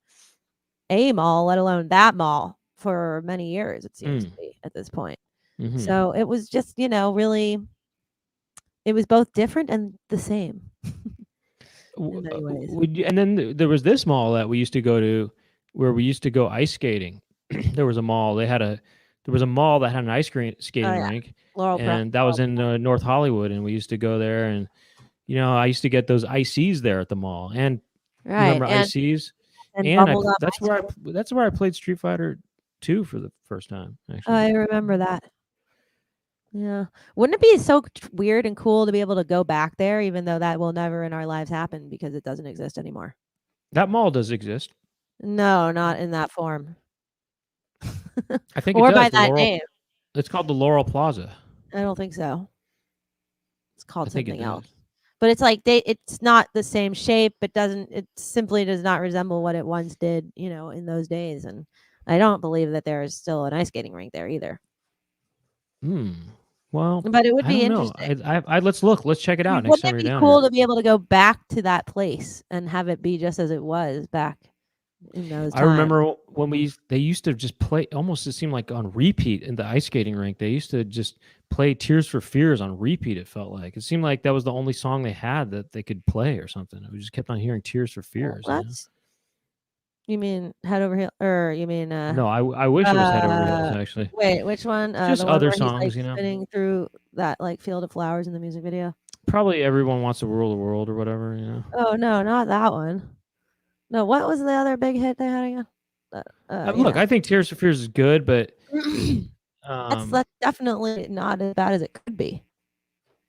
a mall, let alone that mall, for many years. It seems to be at this point. Mm-hmm. So it was just, really, it was both different and the same. In many ways. And then there was this mall that we used to go to, where we used to go ice skating. There was a mall. There was a mall that had an ice skating rink. And that was in North Hollywood, and we used to go there, and I used to get those ices there at the mall, and remember ices, and that's where I played Street Fighter 2 for the first time. Actually, I remember that. Yeah, wouldn't it be so weird and cool to be able to go back there, even though that will never in our lives happen because it doesn't exist anymore? That mall does exist. No, not in that form. I think or it does. By that name. It's called the Laurel Plaza. I don't think so. It's called something else. But it's like it's not the same shape. It simply does not resemble what it once did, in those days. And I don't believe that there is still an ice skating rink there either. Well, but it would be interesting. Let's look. Let's check it out next time you're down. It would be cool to be able to go back to that place and have it be just as it was back in those times. I remember when they used to just play, almost it seemed like on repeat in the ice skating rink. They used to just play Tears for Fears on repeat. It felt like it seemed like that was the only song they had that they could play or something. We just kept on hearing Tears for Fears. Well, you mean Head Over Heels, or you mean? No, I wish it was Head Over Heels actually. Wait, which one? Just the other one songs, he's, spinning through that field of flowers in the music video. Probably Everyone Wants to Rule the World or whatever. Oh no, not that one. No, what was the other big hit they had again? Look, I think Tears for Fears is good, but that's definitely not as bad as it could be.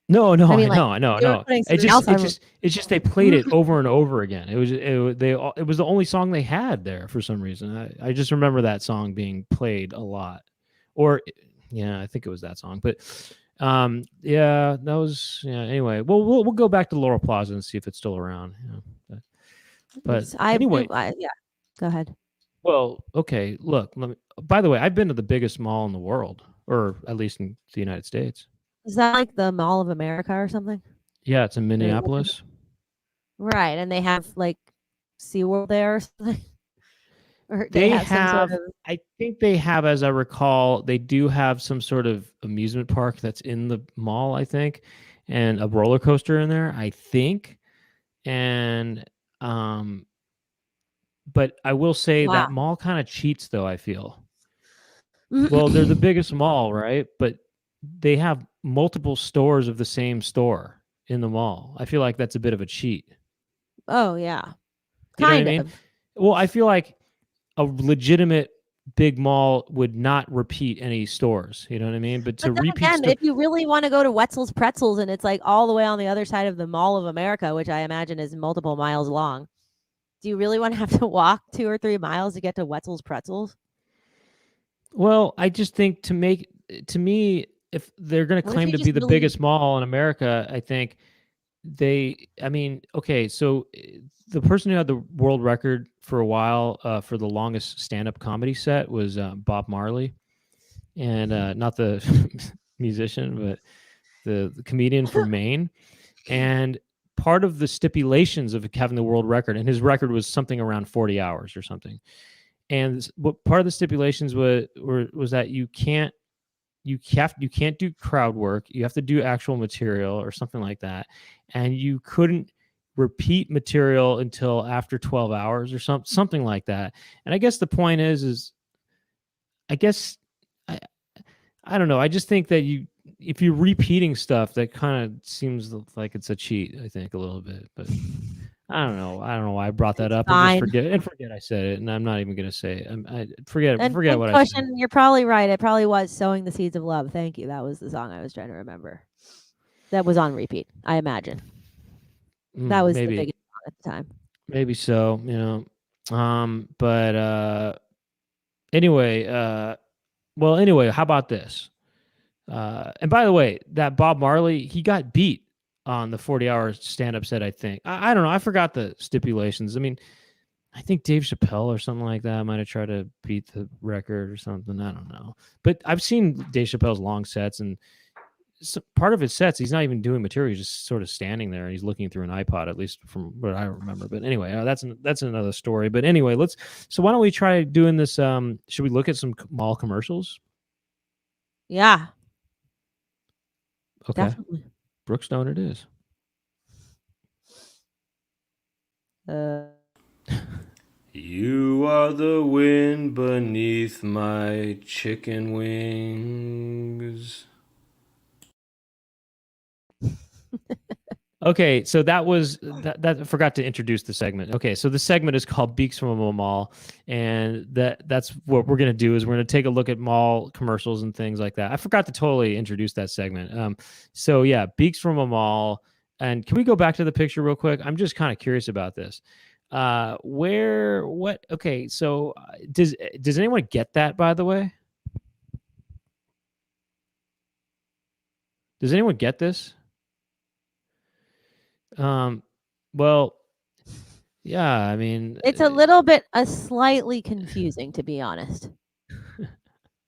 No, I mean, like, no. It's just they played it over and over again. It was the only song they had there for some reason. I just remember that song being played a lot, or yeah, I think it was that song. But yeah, that was Anyway, we'll go back to Laurel Plaza and see if it's still around. But anyway, yeah. Go ahead. Well, okay. Look, by the way, I've been to the biggest mall in the world, or at least in the United States. Is that like the Mall of America or something? Yeah, it's in Minneapolis. Right, and they have like SeaWorld there or something? Or they have some sort of... I think they have, as I recall, they do have some sort of amusement park that's in the mall, I think, and a roller coaster in there, I think. And but I will say that mall kind of cheats, though, I feel. Well, they're the biggest mall, right? But they have multiple stores of the same store in the mall. I feel like that's a bit of a cheat. Oh, yeah. Kind of. Well, I feel like a legitimate big mall would not repeat any stores. You know what I mean? But to repeat again, if you really want to go to Wetzel's Pretzels and it's like all the way on the other side of the Mall of America, which I imagine is multiple miles long, do you really want to have to walk 2 or 3 miles to get to Wetzel's Pretzels? Well, I just think to me, if they're going to claim to be the biggest mall in America, I think okay, so the person who had the world record for a while for the longest stand-up comedy set was Bob Marley, and not the musician, but the comedian from Maine. And part of the stipulations of having the world record, and his record was something around 40 hours or something. And what part of the stipulations was that you can't do crowd work. You have to do actual material or something like that. And you couldn't repeat material until after 12 hours or something like that. And I guess the point is I guess, I don't know. I just think that if you're repeating stuff, that kind of seems like it's a cheat, I think, a little bit. But I don't know. I don't know why I brought that up. And forget I said it, and I'm not even going to say it. Forget what I said. You're probably right. It probably was "Sowing the Seeds of Love." Thank you. That was the song I was trying to remember. That was on repeat, I imagine. That was the biggest song at the time. Maybe so, But anyway, anyway, how about this? And by the way, that Bob Marley, he got beat on the 40-hour stand-up set, I think. I don't know. I forgot the stipulations. I mean, I think Dave Chappelle or something like that might have tried to beat the record or something. I don't know. But I've seen Dave Chappelle's long sets, and part of his sets, he's not even doing material. He's just sort of standing there, and he's looking through an iPod, at least from what I remember. But anyway, that's another story. But anyway, so why don't we try doing this? Should we look at some mall commercials? Yeah. Okay. Definitely. Brookstone it is. You are the wind beneath my chicken wings. Okay, so that was that. I forgot to introduce the segment. Okay, so the segment is called Beaks from a Mall, and that's what we're gonna do is we're gonna take a look at mall commercials and things like that. I forgot to totally introduce that segment. So yeah, Beaks from a Mall. And can we go back to the picture real quick? I'm just kind of curious about this. Okay, so does anyone get that, by the way? Does anyone get this? Well, yeah, I mean, it's a little bit slightly confusing, to be honest,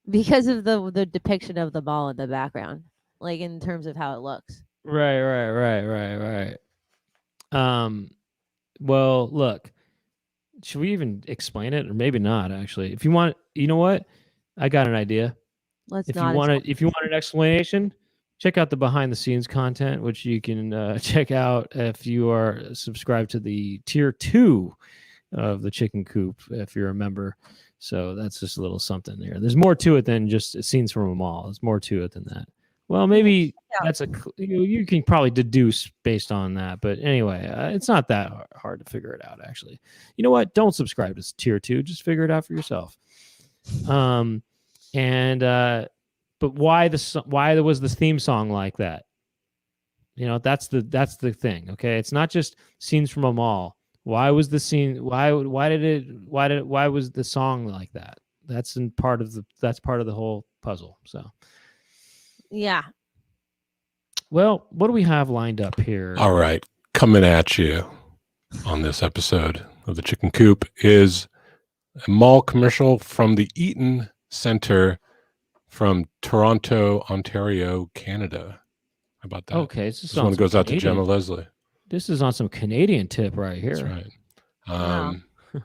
because of the depiction of the mall in the background, like in terms of how it looks. Right. Well, look, should we even explain it, or maybe not? Actually, if you want, you know what, I got an idea. If you want an explanation, check out the behind the scenes content, which you can check out if you are subscribed to the tier 2 of the Chicken Coop, if you're a member. So that's just a little something there. There's more to it than just scenes from a mall. There's more to it than that. Well, maybe that's you can probably deduce based on that. But anyway, it's not that hard to figure it out, actually. You know what? Don't subscribe to tier 2. Just figure it out for yourself. But why was the theme song like that? You know, that's the thing. Okay, it's not just scenes from a mall. Why was the scene? Why was the song like that? That's part of the whole puzzle. So yeah. Well, what do we have lined up here? All right, coming at you on this episode of the Chicken Coop is a mall commercial from the Eaton Center from Toronto, Ontario, Canada. How about that? Okay, this one goes out to Gemma Leslie. This is on some Canadian tip right here. That's right. Wow. And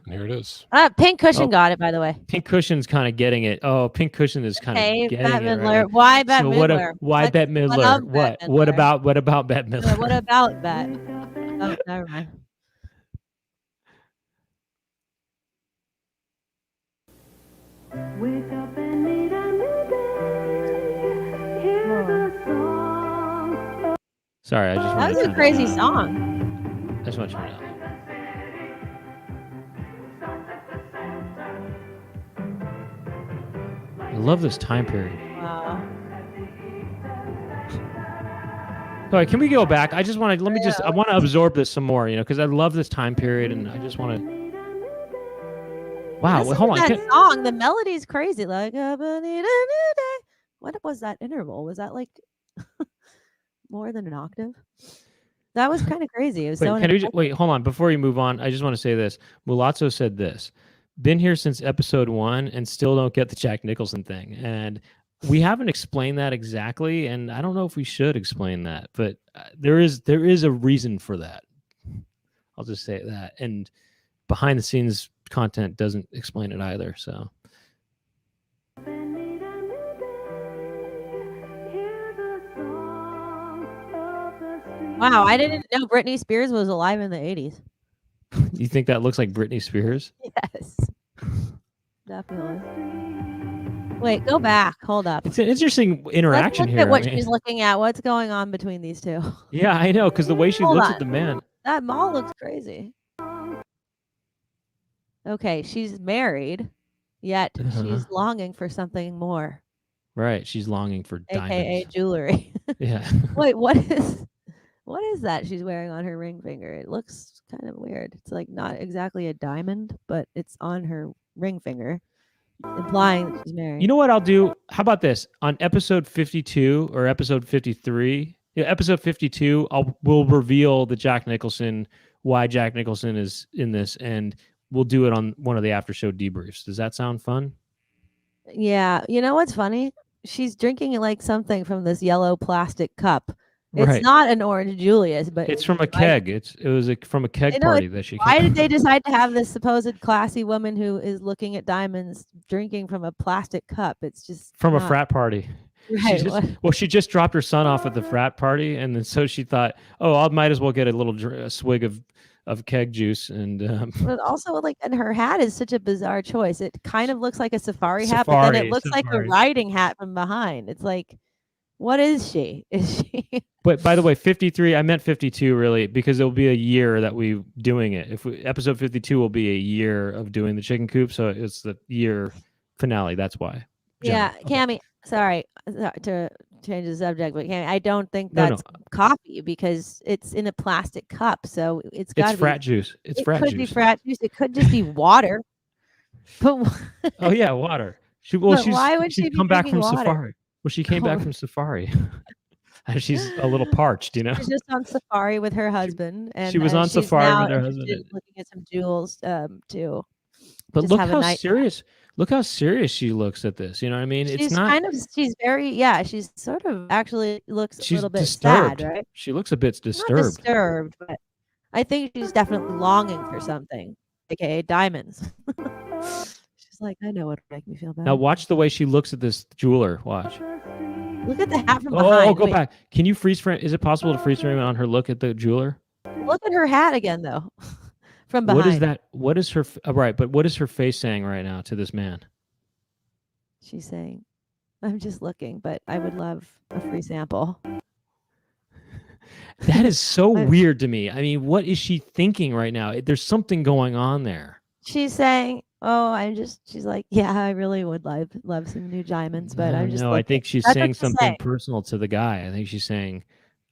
here it is. Pink Cushion got it, by the way. Pink Cushion's kind of getting it. Oh, Pink Cushion is kind of getting Bette it. Midler. Right? Why Bette Midler? Why Bette Midler? What about Bette Midler? What about Bette? Oh, never mind. Wake up and need a new day. Hear the song. Sorry, I just. That was a crazy song. I just want to turn it on. I love this time period. Wow. All right, can we go back? I just want to I want to absorb this some more, you know, because I love this time period, and I just want to. Wow, hold on. That song, the melody's crazy. Like, I need a new day. What was that interval? Was that like more than an octave? That was kind of crazy. It was wait, hold on. Before you move on, I just want to say this. Mulazzo said this. Been here since episode 1 and still don't get the Jack Nicholson thing. And we haven't explained that exactly. And I don't know if we should explain that, but there is a reason for that. I'll just say that. And behind the scenes content doesn't explain it either. So. Wow, I didn't know Britney Spears was alive in the 80s. You think that looks like Britney Spears? Yes. Definitely. Wait, go back. Hold up. It's an interesting interaction here. At what she's looking at. What's going on between these two? Yeah, I know, because the way she looks at the man. That mall looks crazy. Okay, she's married, yet she's longing for something more. Right, she's longing for diamonds. AKA jewelry. Yeah. Wait, what is that she's wearing on her ring finger? It looks kind of weird. It's like not exactly a diamond, but it's on her ring finger, implying that she's married. You know what I'll do? How about this? On episode 52 or episode 53, episode 52, we'll reveal the Jack Nicholson, why Jack Nicholson is in this, and we'll do it on one of the after show debriefs. Does that sound fun? Yeah. You know what's funny? She's drinking like something from this yellow plastic cup. It's not an Orange Julius, but it's from a keg. It was from a keg party that she. Why did they decide to have this supposed classy woman who is looking at diamonds drinking from a plastic cup? It's just from a frat party. Right. She just dropped her son off at the frat party, and then so she thought, oh, I might as well get a swig of keg juice, and but also and her hat is such a bizarre choice. It kind of looks like a safari hat, but then it looks like a riding hat from behind. It's like, what is she? Is she? But by the way, 53, I meant 52 really, because it'll be a year that we doing it. Episode 52 will be a year of doing the Chicken Coop, so it's the year finale. That's why. Yeah, Cammy. Sorry to change the subject, but Cammy, I don't think that's coffee because it's in a plastic cup, so it's got to be frat juice. It's frat juice. It could be frat juice. It could just be water. But oh yeah, water. Why would she come back from water? Safari? Well, she came back from Safari. She's a little parched, you know. She's just on safari with her husband, and she was on safari with her husband, looking at some jewels too. But look how serious. Look how serious she looks at this. You know what I mean? She's she's very, she's sort of actually looks a little bit disturbed. sad, right? She looks a bit disturbed. Not disturbed, but I think she's definitely longing for something, aka diamonds. She's like, I know what would make me feel better. Now watch the way she looks at this jeweler. Watch. Look at the hat from behind. Oh, go back. Can you freeze frame? Is it possible to freeze frame on her look at the jeweler? Look at her hat again, though. From behind. What is that? What is her? Right, but what is her face saying right now to this man? She's saying, I'm just looking, but I would love a free sample. That is so weird to me. I mean, what is she thinking right now? There's something going on there. She's saying, she's like, yeah, I really would love some new diamonds, but I'm just. No, I think she's saying something personal to the guy. I think she's saying,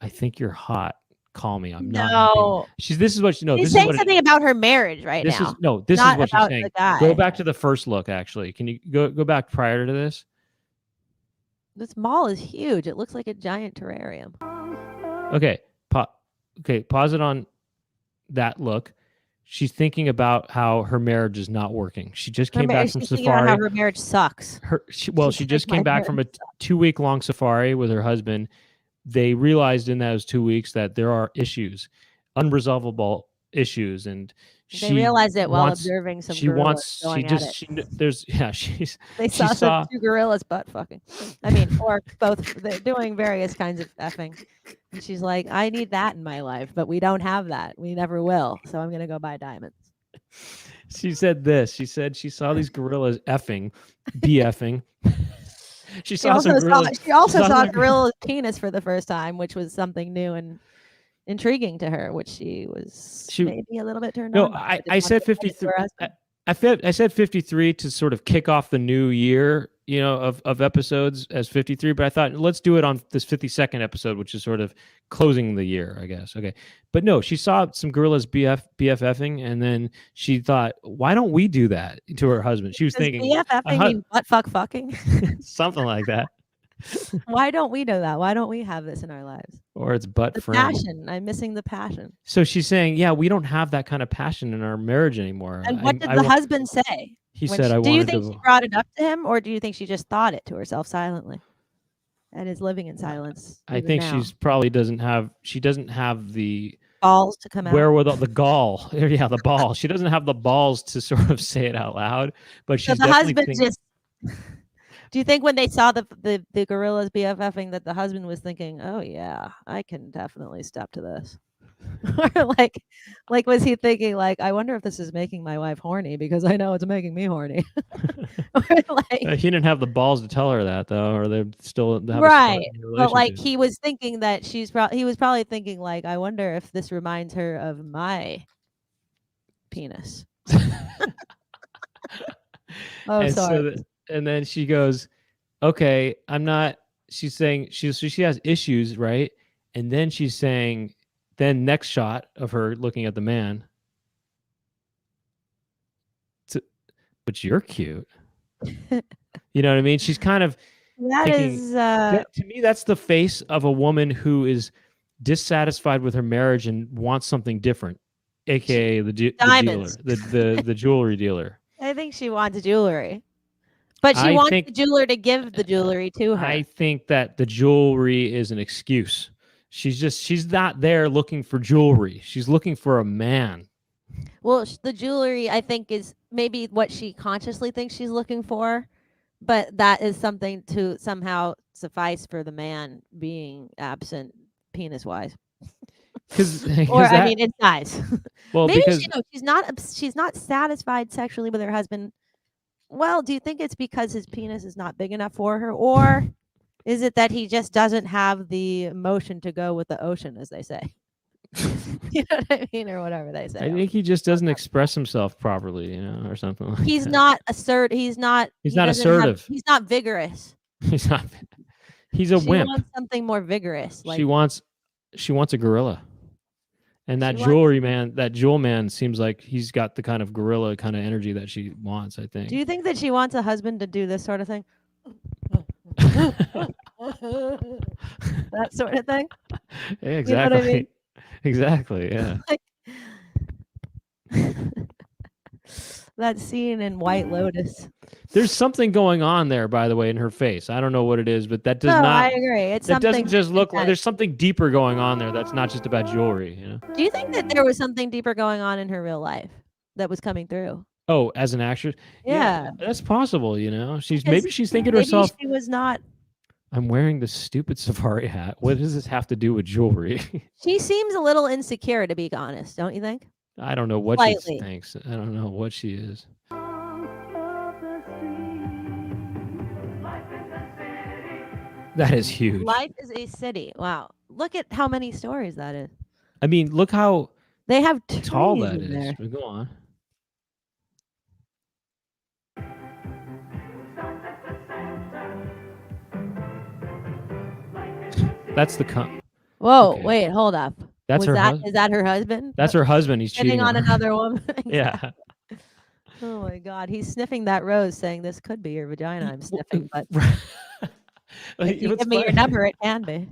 I think you're hot. Call me. I'm not. No. This is what she knows. She's saying something about her marriage right this now. Is no. This not is what she's about saying. the guy. Go back to the first look. Actually, can you go back prior to this? This mall is huge. It looks like a giant terrarium. Okay. Pause it on that look. She's thinking about how her marriage is not working. She just came back from she's safari. Thinking about how her marriage sucks. She just came back from a 2-week-long safari with her husband. They realized in those 2 weeks that there are issues, unresolvable issues, and they realized it while observing some gorillas going at it. They saw 2 gorillas butt fucking. I mean, or both. They're doing various kinds of effing. And she's like, I need that in my life, but we don't have that. We never will. So I'm gonna go buy diamonds. She said this. She said she saw these gorillas BFing. She also saw a gorilla's penis for the first time, which was something new and intriguing to her, which she was maybe a little bit turned on. No, I said 53. I said 53 to sort of kick off the new year, of episodes as 53. But I thought let's do it on this 52nd episode, which is sort of closing the year, I guess. Okay, but no, she saw some gorillas BFFing, and then she thought, why don't we do that to her husband? She was thinking BFFing mean butt fucking, something like that. Why don't we do that? Why don't we have this in our lives? Or it's butt friend. Passion. I'm missing the passion. So she's saying, yeah, we don't have that kind of passion in our marriage anymore. And what did the husband say? He said, I wanted to... Do you think she brought it up to him, or do you think she just thought it to herself silently and is living in silence? I think she's probably doesn't have the balls to come out. Wherewithal, the gall. Yeah, the balls. She doesn't have the balls to sort of say it out loud, but she's the husband just... Do you think when they saw the gorillas BFFing that the husband was thinking, "Oh yeah, I can definitely step to this," or like was he thinking like, "I wonder if this is making my wife horny because I know it's making me horny." He didn't have the balls to tell her that though, or they still have right. But like he was thinking that he was probably thinking like, "I wonder if this reminds her of my penis." Sorry. And then she goes, okay, I'm not, she's saying, she has issues, right? And then she's saying, then next shot of her looking at the man, but you're cute. You know what I mean? She's kind of to me, that's the face of a woman who is dissatisfied with her marriage and wants something different, aka the dealer, the jewelry dealer. I think she wants jewelry. But she wants the jeweler to give the jewelry to her. I think that the jewelry is an excuse. She's not there looking for jewelry. She's looking for a man. Well, the jewelry, I think, is maybe what she consciously thinks she's looking for, but that is something to somehow suffice for the man being absent penis-wise. I mean, in size. Well, maybe because she's not satisfied sexually with her husband. Well, do you think it's because his penis is not big enough for her, or is it that he just doesn't have the emotion to go with the ocean, as they say? You know what I mean, or whatever they say. I think he just doesn't express himself properly, or something like he's that. Not assertive. He's not assertive. He's not vigorous. He's not. He's a wimp. She wants something more vigorous. She wants a gorilla. And that jewel man seems like he's got the kind of gorilla kind of energy that she wants, I think. Do you think that she wants a husband to do this sort of thing? That sort of thing? Yeah, exactly. You know what I mean? Exactly, yeah. That scene in White Lotus. There's something going on there, by the way, in her face. I don't know what it is, but that does not. I agree. That doesn't just look like there's something deeper going on there. That's not just about jewelry. Do you think that there was something deeper going on in her real life that was coming through? Oh, as an actress? Yeah. That's possible. Maybe she's thinking to herself. She was not. I'm wearing this stupid safari hat. What does this have to do with jewelry? She seems a little insecure, to be honest. Don't you think? I don't know what she thinks. I don't know what she is. That is huge. Life is a city. Wow. Look at how many stories that is. I mean, look how they have tall that is. But go on. That's the Whoa, Okay. wait, hold up. That's her husband. Is that her husband? That's her husband. He's Sitting cheating on her. another woman. Yeah. Oh my God, he's sniffing that rose, saying this could be your vagina. I'm sniffing, but if you give me your number, it can be.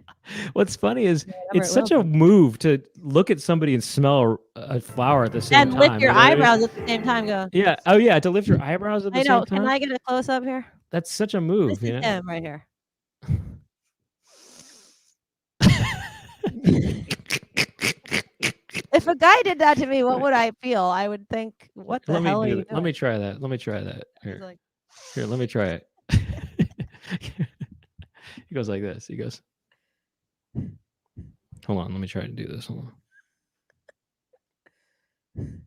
What's funny is Whatever it's it will such a be. move to look at somebody and smell a flower at the same And time. lift your you know what I mean? eyebrows at the same time. Go. Yeah. Oh yeah. To lift your eyebrows at the I same know. time. Can I get a close up here? That's such a move. This You is know. him right here. If a guy did that to me, what would I feel? I would think, what the hell are you doing? Let me try that. Let me try that. Here, here. Let me try it. He goes like this. He goes. Hold on. Let me try to do this. Hold on.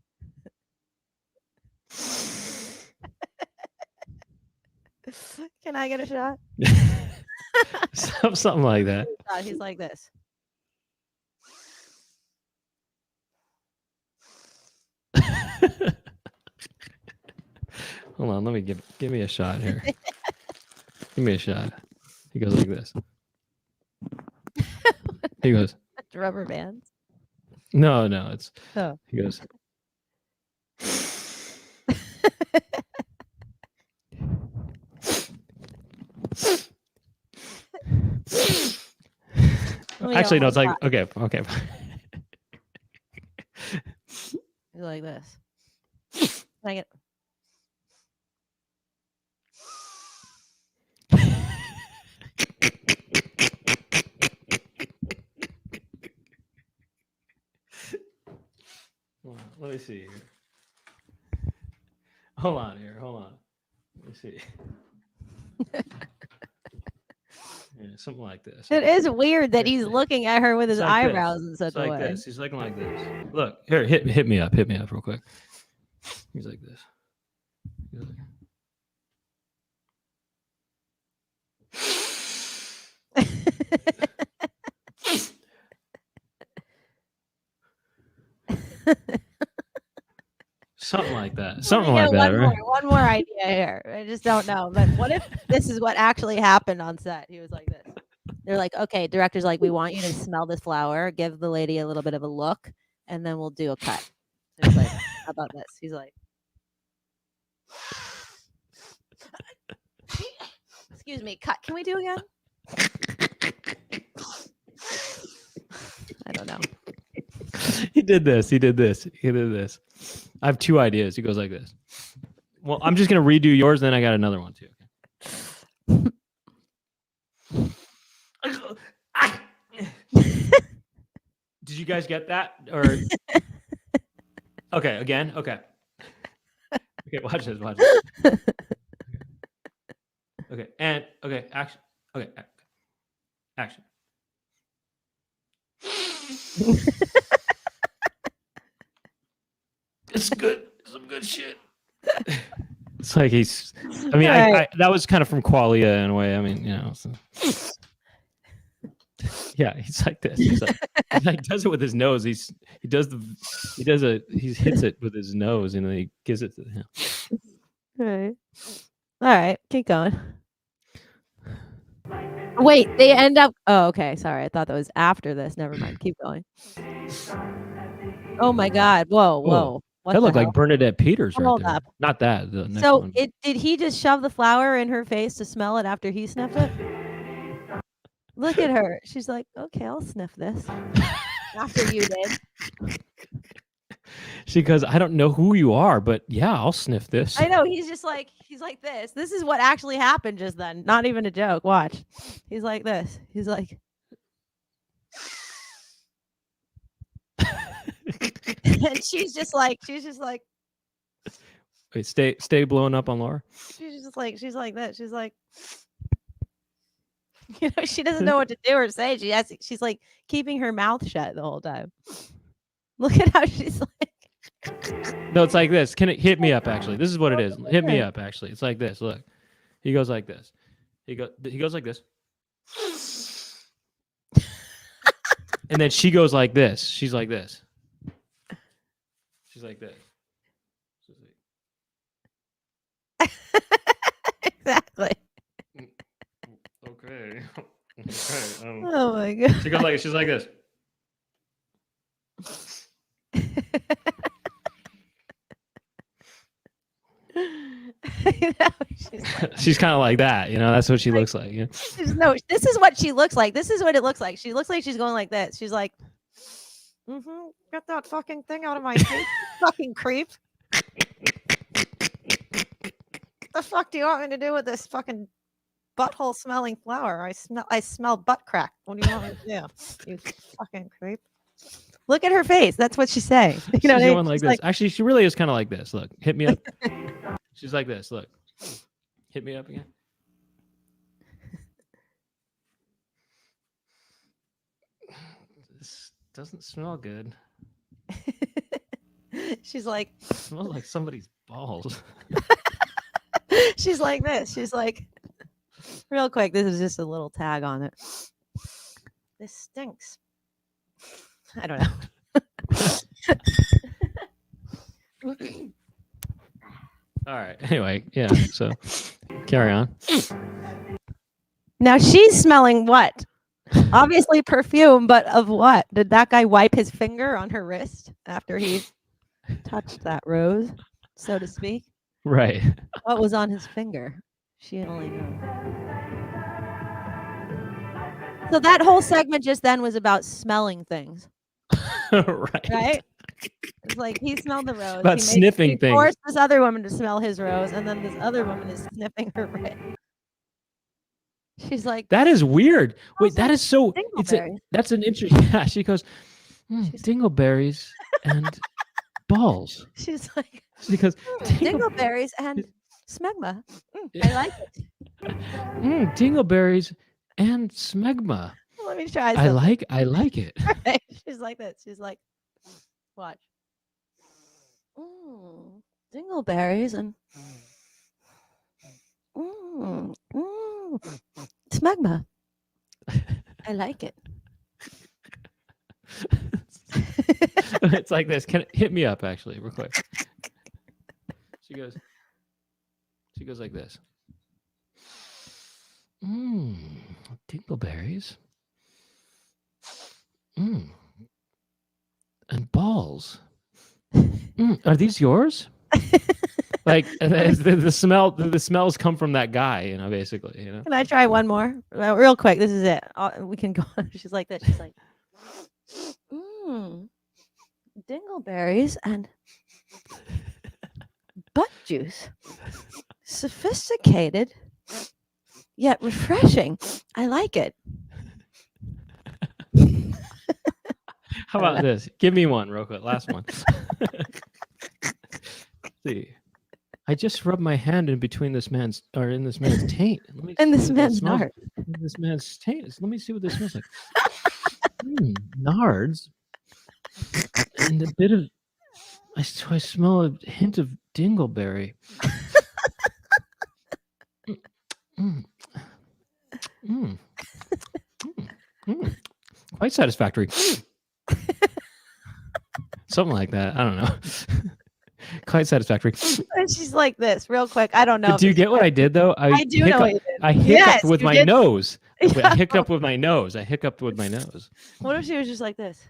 Can I get a shot? Something like that. He's like this. Hold on, let me give me a shot here. Give me a shot. He goes like this. He goes. Rubber bands. No, it's. Oh. He goes. Actually, no, it's like okay. You're like this. Like it. Let me see here. Hold on here. Hold on. Let me see. Yeah, something like this. It is weird that he's looking at her with his eyebrows in such a way. This. He's looking like this. Look here. Hit me up. Hit me up real quick. He's like this. He's like... Something like that. Something like that, right? One more idea here. I just don't know. But what if this is what actually happened on set? He was like this. They're like, okay, director's like, we want you to smell this flower, give the lady a little bit of a look, and then we'll do a cut. So he's like, how about this? He's like, excuse me, cut. Can we do again? I don't know. He did this. I have two ideas. He goes like this. Well, I'm just going to redo yours, then I got another one too. Did you guys get that? Or okay, again? Okay. Okay, watch this. Okay, and okay, action. Okay, action. It's good. Some good shit. It's like he's. I mean, I that was kind of from Qualia in a way. I mean, you know. So. Yeah, he's like this. He's like, he does it with his nose. He hits it with his nose, and then he gives it to him. All right, keep going. Wait, they end up. Oh, okay. Sorry, I thought that was after this. Never mind. Keep going. Oh my God! Whoa! That looked like Bernadette Peters right there. Up. Not that. The next so one. Did he just shove the flower in her face to smell it after he sniffed it? Look at her. She's like, okay, I'll sniff this. After you did. She goes, I don't know who you are, but yeah, I'll sniff this. I know. He's like this. This is what actually happened just then. Not even a joke. Watch. He's like this. He's like. And she's just like. Wait, stay blowing up on Laura. She's like that. She's like. You know, she doesn't know what to do or say. She's like keeping her mouth shut the whole time. Look at how she's like. No, it's like this. Can it hit me up? Actually, this is what it is. Hit me up. Actually, it's like this. Look, he goes like this. He goes like this. And then she goes like this. She's like this. She's like this. Exactly. Okay. Oh my god. She goes like she's like this. She's kind of like that, That's what she looks like. No, this is what she looks like. This is what it looks like. She looks like she's going like this. She's like, get that fucking thing out of my face, fucking creep. The fuck do you want me to do with this fucking butthole smelling flower? I smell butt crack. What do you want me to do? You fucking creep. Look at her face. That's what she's saying. She's going like this. Actually, she really is kind of like this. Look, hit me up. She's like this. Look, hit me up again. This doesn't smell good. She's like, it smells like somebody's balls. She's like this. She's like, real quick. This is just a little tag on it. This stinks. I don't know. All right. Anyway, yeah. So carry on. Now she's smelling what? Obviously perfume, but of what? Did that guy wipe his finger on her wrist after he touched that rose, so to speak? Right. What was on his finger? She only knows. So that whole segment just then was about smelling things. Right? It's like he smelled the rose. About sniffing he things. Forced this other woman to smell his rose, and then this other woman is sniffing her wrist. She's like, that is weird. Wait, that is so. That's an interesting. Yeah, she goes, dingleberries and balls. She's like, because dingleberries and smegma. I like it. Dingleberries and smegma. Let me try. I like it. Right? She's like this. She's like, watch. Dingleberries and smegma. I like it. It's like this. Hit me up actually, real quick. She goes like this. Dingleberries. And balls. Are these yours? Like the smells come from that guy, basically. Can I try one more? Real quick. This is it. We can go on. She's like this. She's like, dingleberries and butt juice. Sophisticated, yet refreshing. I like it. How about this? Give me one real quick. Last one. See, I just rubbed my hand in this man's taint. And this man's nard. This man's taint. Let me see what this smells like. Nards. And a bit of. I smell a hint of dingleberry. Quite satisfactory. Something like that. I don't know. Quite satisfactory. And she's like this, real quick. I don't know. Do you get what I did though? I do know what you did. I hiccuped with my nose. I hiccuped with my nose. What if she was just like this?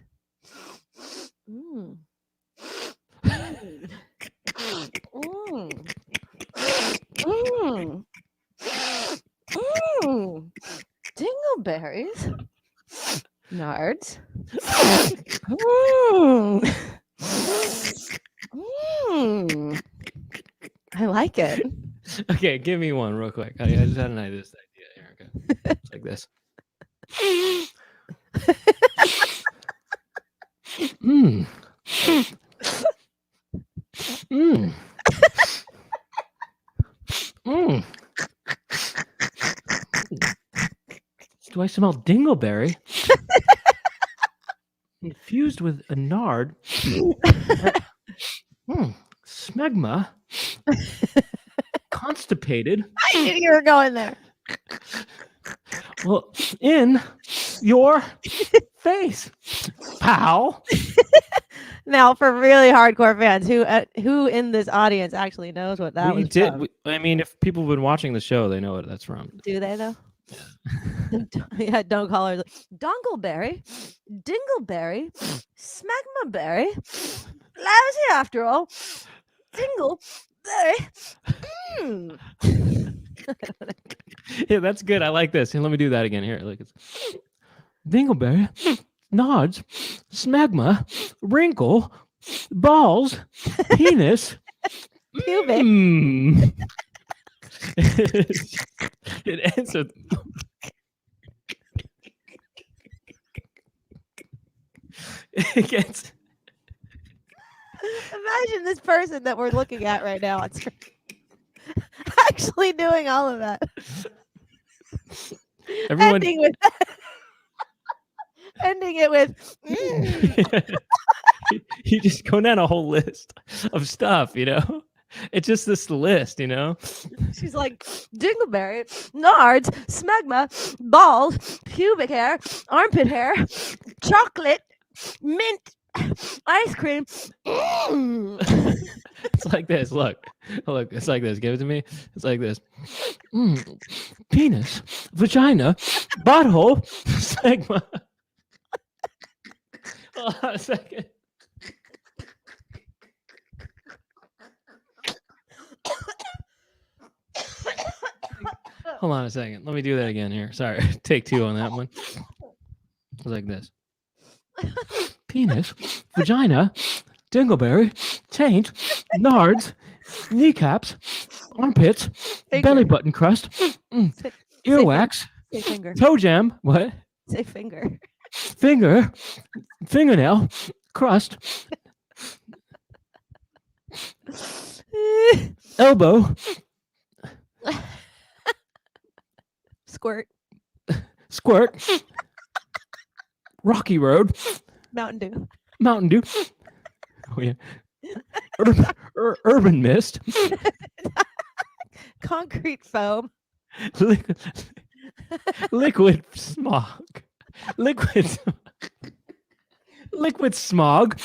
Dingleberries. Nards. I like it. Okay, give me one real quick. I just had this idea here. Okay. It's like this. Do I smell dingleberry? Infused with a nard. Smegma. Constipated. I knew you were going there. Well, in your face, pal. Now, for really hardcore fans, who in this audience actually knows what that was from? I mean, if people have been watching the show, they know what that's from. Do they though? Yeah, don't call her Dongleberry, Dingleberry, Smegmaberry. Lousy after all. Dingleberry. Yeah, that's good. I like this. And let me do that again here. Look, it's Dingleberry, Nods, Smegma, Wrinkle, Balls, Penis, Pubic. It ends with it gets. Imagine this person that we're looking at right now on screen actually doing all of that. Everyone ending it with you just go down a whole list of stuff, It's just this list, She's like Dingleberry, Nards, Smegma, balls, pubic hair, armpit hair, chocolate, mint, ice cream. It's like this. Look, it's like this. Give it to me. It's like this. Penis, vagina, butthole, Smegma. Hold on a second. Hold on a second. Let me do that again here. Sorry. Take 2 on that one. It's like this. Penis, vagina, dingleberry, taint, nards, kneecaps, armpits, belly button crust, earwax, Say finger. toe jam, what? Say finger. Finger, fingernail, crust, elbow, Squirt. squirt, Rocky Road, Mountain Dew. Mountain Dew, oh yeah, urban mist, Concrete foam. liquid smog, liquid smog.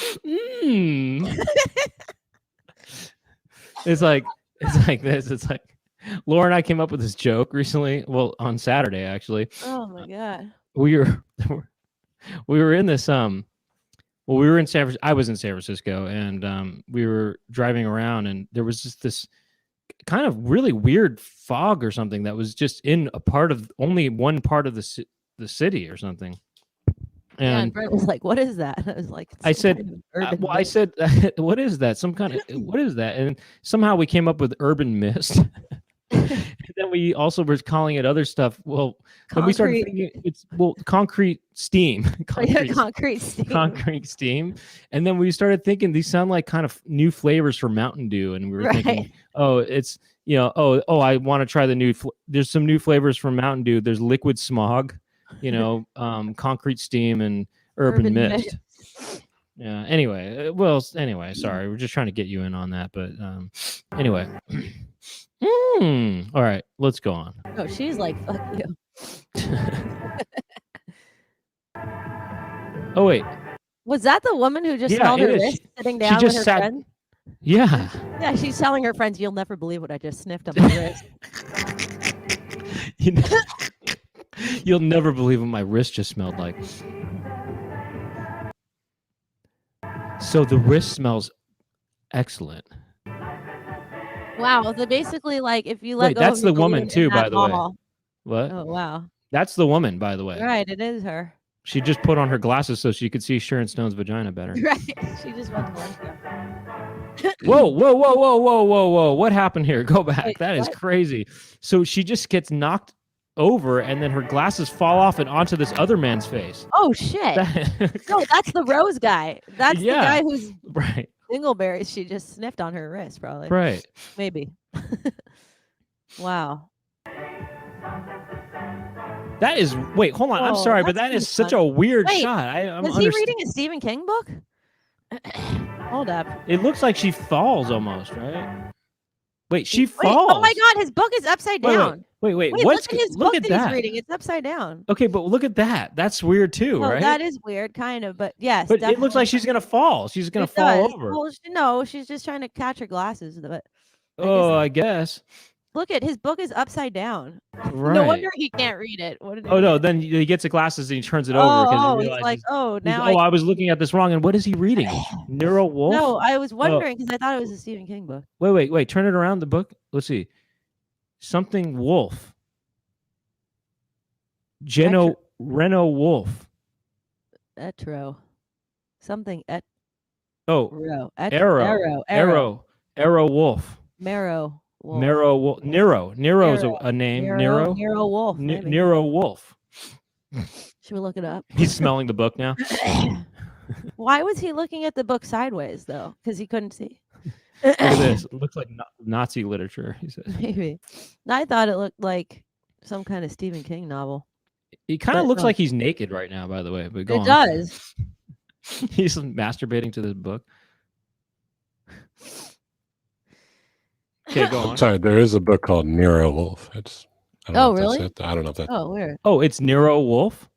It's like this. It's like Laura and I came up with this joke recently. Well, on Saturday actually. Oh my god. We were in this we were in I was in San Francisco, and we were driving around, and there was just this kind of really weird fog or something that was just in only one part of the city or something. And Brent was like, "What is that?" I was like, I said, kind of urban I mist." said, what is that? What is that? And somehow we came up with urban mist. And then we also were calling it other stuff. Well, when we started thinking concrete steam. Concrete steam. Concrete steam. And then we started thinking these sound like kind of new flavors for Mountain Dew. And we were thinking, oh, it's, I want to try the new, there's some new flavors from Mountain Dew. There's liquid smog, concrete steam, and urban mist. Yeah. Anyway, sorry. We're just trying to get you in on that. But anyway. All right, let's go on. Oh, she's like, fuck you. Oh, wait. Was that the woman who just held her wrist sitting down with her friend? Yeah. Yeah, she's telling her friends, "You'll never believe what I just sniffed on my wrist." You'll never believe what my wrist just smelled like. So the wrist smells excellent. Wow. So basically, like, if you let go that's of the the woman balloon too, in by that the way. mall- What? Oh, wow. That's the woman, by the way. Right, it is her. She just put on her glasses so she could see Sharon Stone's vagina better. Right. She just went to lunch. Whoa. What happened here? Go back. Wait, that is what? crazy. So she just gets knocked over, and then her glasses fall off and onto this other man's face. Oh, shit. No, that's the Rose guy. That's the guy who's right. dingleberries she just sniffed on her wrist, probably. Right. Maybe. Wow. That is, wait, hold on. I'm Oh, sorry, but that's that is pretty such a weird Wait, shot. I'm Was he reading a Stephen King book? Hold up. It looks like she falls almost, right? Wait, she falls. Oh my God, his book is upside down. Wait. Wait, What's, look at his look book at that that. he's reading. It's upside down. Okay, but look at that. That's weird too, Oh, right? that is weird, kind of, but yes. But it looks definitely. like she's gonna fall. She's gonna It fall does. over. Well, no, she's just trying to catch her glasses. But I guess. Look at his book is upside down. Right. No wonder he can't read it. What Oh no! Then he gets the glasses and he turns it over because he he's realizes. like, oh, now I was looking at this wrong. And what is he reading? Nero Wolfe? No, I was wondering because I thought it was a Stephen King book. Wait! Turn it around. The book. Let's see. Something Wolf. Reno Wolf. Etro. Something Arrow Wolf. Marrow. Wolf. Marrow Wolf. Nero's a name. Nero Wolf. Nero Wolf. Should we look it up? He's smelling the book now. Why was he looking at the book sideways though? Because he couldn't see. Look at this. It looks like Nazi literature. He said. Maybe. I thought it looked like some kind of Stephen King novel. He kind of looks like he's naked right now, by the way. But it does. He's masturbating to this book. Okay, go on. Sorry, there is a book called Nero Wolfe. I don't know if really? that's it. I don't know if that's. Oh, weird. Oh, it's Nero Wolfe.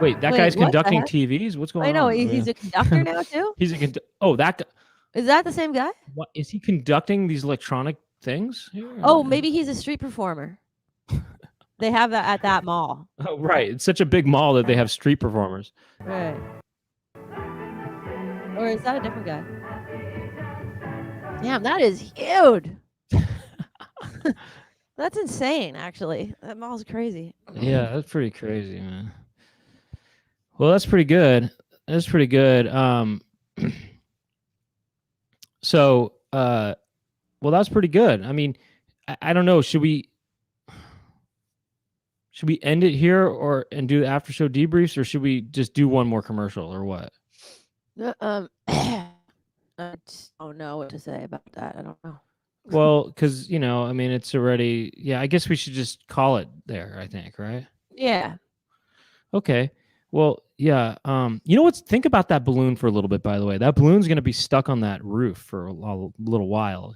Wait, that guy's conducting TVs. What's going on? I know he's a conductor now too. He's a oh, that guy. Is that the same guy? What is he conducting these electronic things? Here? Oh, maybe he's a street performer. They have that at that mall. Oh, right. It's such a big mall that they have street performers. Right. Or is that a different guy? Damn, that is huge. That's insane, actually. That mall's crazy. Yeah, that's pretty crazy, man. Well, that's pretty good. That's pretty good. So, well, that's pretty good. I mean, I don't know. Should we end it here and do after show debriefs, or should we just do one more commercial, or what? I just don't know what to say about that. I don't know. Well, because I mean, it's already. Yeah, I guess we should just call it there. I think, right? Yeah. Okay. Well, yeah. Think about that balloon for a little bit. By the way, that balloon's going to be stuck on that roof for a little while.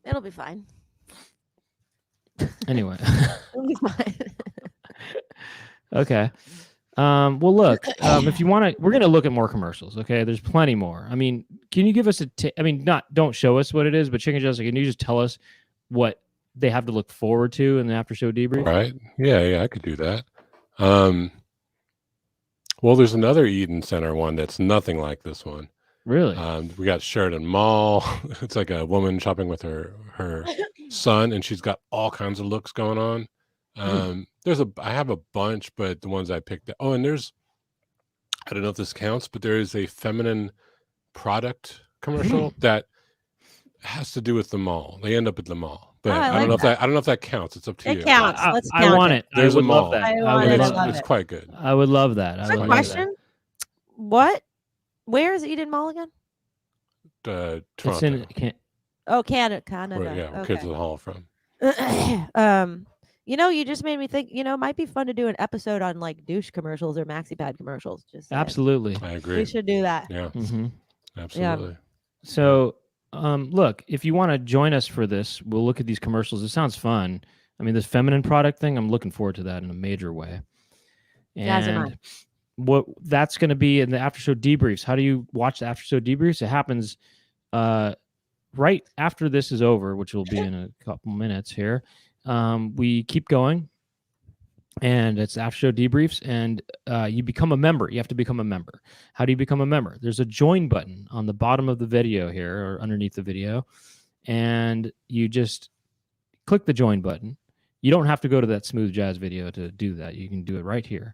It'll be fine. Anyway. It'll be fine. Okay. Well, look. If you want to, we're going to look at more commercials. Okay. There's plenty more. I mean, can you give us don't show us what it is, but Chicken Jessica, can you just tell us what they have to look forward to in the after show debrief? Right. Yeah, I could do that. Well, there's another Eden Center one that's nothing like this one. Really? We got Sheridan Mall. It's like a woman shopping with her son, and she's got all kinds of looks going on. I have a bunch, but the ones I picked. Oh, and I don't know if this counts, but there is a feminine product commercial that has to do with the mall. They end up at the mall. But I don't know if that counts. It's up to you. It counts. Let's count I want it. There's I would a mall. love that. It's quite good. I would love that. Quick question. What? Where is Eden Mall again? Toronto. It's in Canada. Where Kids of the Hall from. You just made me think. It might be fun to do an episode on like douche commercials or maxi pad commercials. Absolutely. I agree. We should do that. Yeah. Mm-hmm. Absolutely. Yeah. So. Look, if you want to join us for this, we'll look at these commercials. It sounds fun. I mean, this feminine product thing, I'm looking forward to that in a major way. And what that's going to be in the after show debriefs. How do you watch the after show debriefs? It happens right after this is over, which will be in a couple minutes here. We keep going. And it's after show debriefs, and you become a member. You have to become a member. How do you become a member? There's a join button on the bottom of the video here, or underneath the video, and you just click the join button. You don't have to go to that Smooth Jazz video to do that. You can do it right here.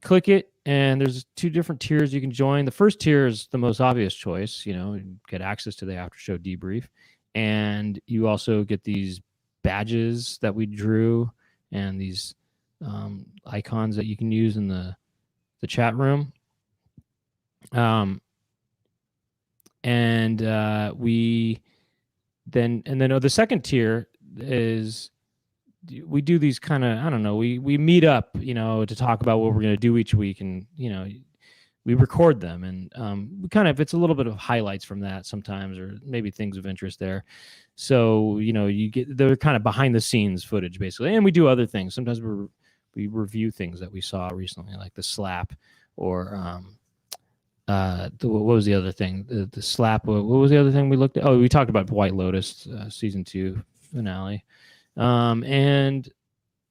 Click it, and there's 2 different tiers you can join. The first tier is the most obvious choice. You get access to the after show debrief, and you also get these badges that we drew and these icons that you can use in the chat room. The second tier is we do these kind of, I don't know, we meet up, to talk about what we're going to do each week, and we record them, and we kind of, it's a little bit of highlights from that sometimes, or maybe things of interest there. So, they're kind of behind the scenes footage basically. And we do other things. Sometimes we review things that we saw recently, like the slap, or what was the other thing? The slap. What was the other thing we looked at? Oh, we talked about White Lotus season 2 finale. And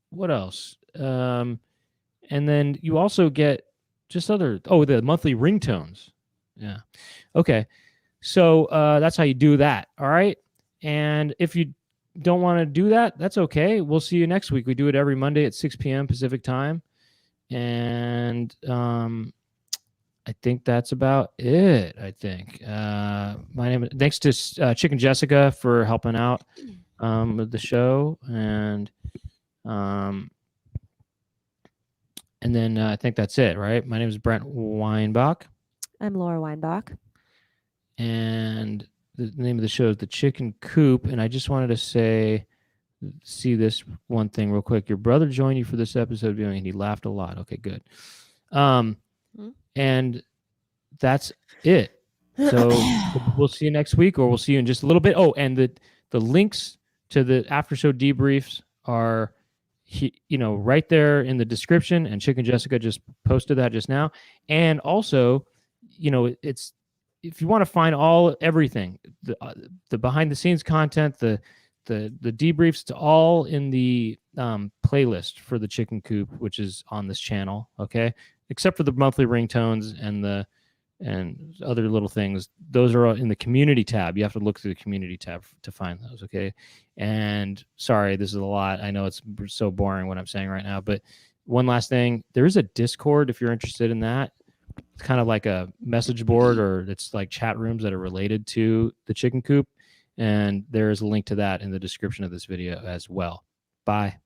what else? And then you also get just the monthly ringtones. Yeah. Okay. So that's how you do that. All right. And if you don't want to do that, that's okay. We'll see you next week. We do it every Monday at 6 p.m. Pacific time. And I think that's about it. I think. Thanks to Chicken Jessica for helping out with the show, and then I think that's it, right? My name is Brent Weinbach. I'm Laura Weinbach. And the name of the show is The Chicken Coop. And I just wanted to see this one thing real quick. Your brother joined you for this episode viewing, and he laughed a lot. Okay, good. And that's it. So we'll see you next week, or we'll see you in just a little bit. Oh, and the links to the after show debriefs are right there in the description, and Chicken Jessica just posted that just now. And also, it's, if you want to find everything, the behind the scenes content, the debriefs, it's all in the playlist for the Chicken Coop, which is on this channel. Okay, except for the monthly ringtones and other little things. Those are in the community tab. You have to look through the community tab to find those. Okay. And sorry, this is a lot. I know it's so boring what I'm saying right now, but one last thing, there is a Discord if you're interested in that. It's kind of like a message board, or it's like chat rooms that are related to the Chicken Coop. And there is a link to that in the description of this video as well. Bye.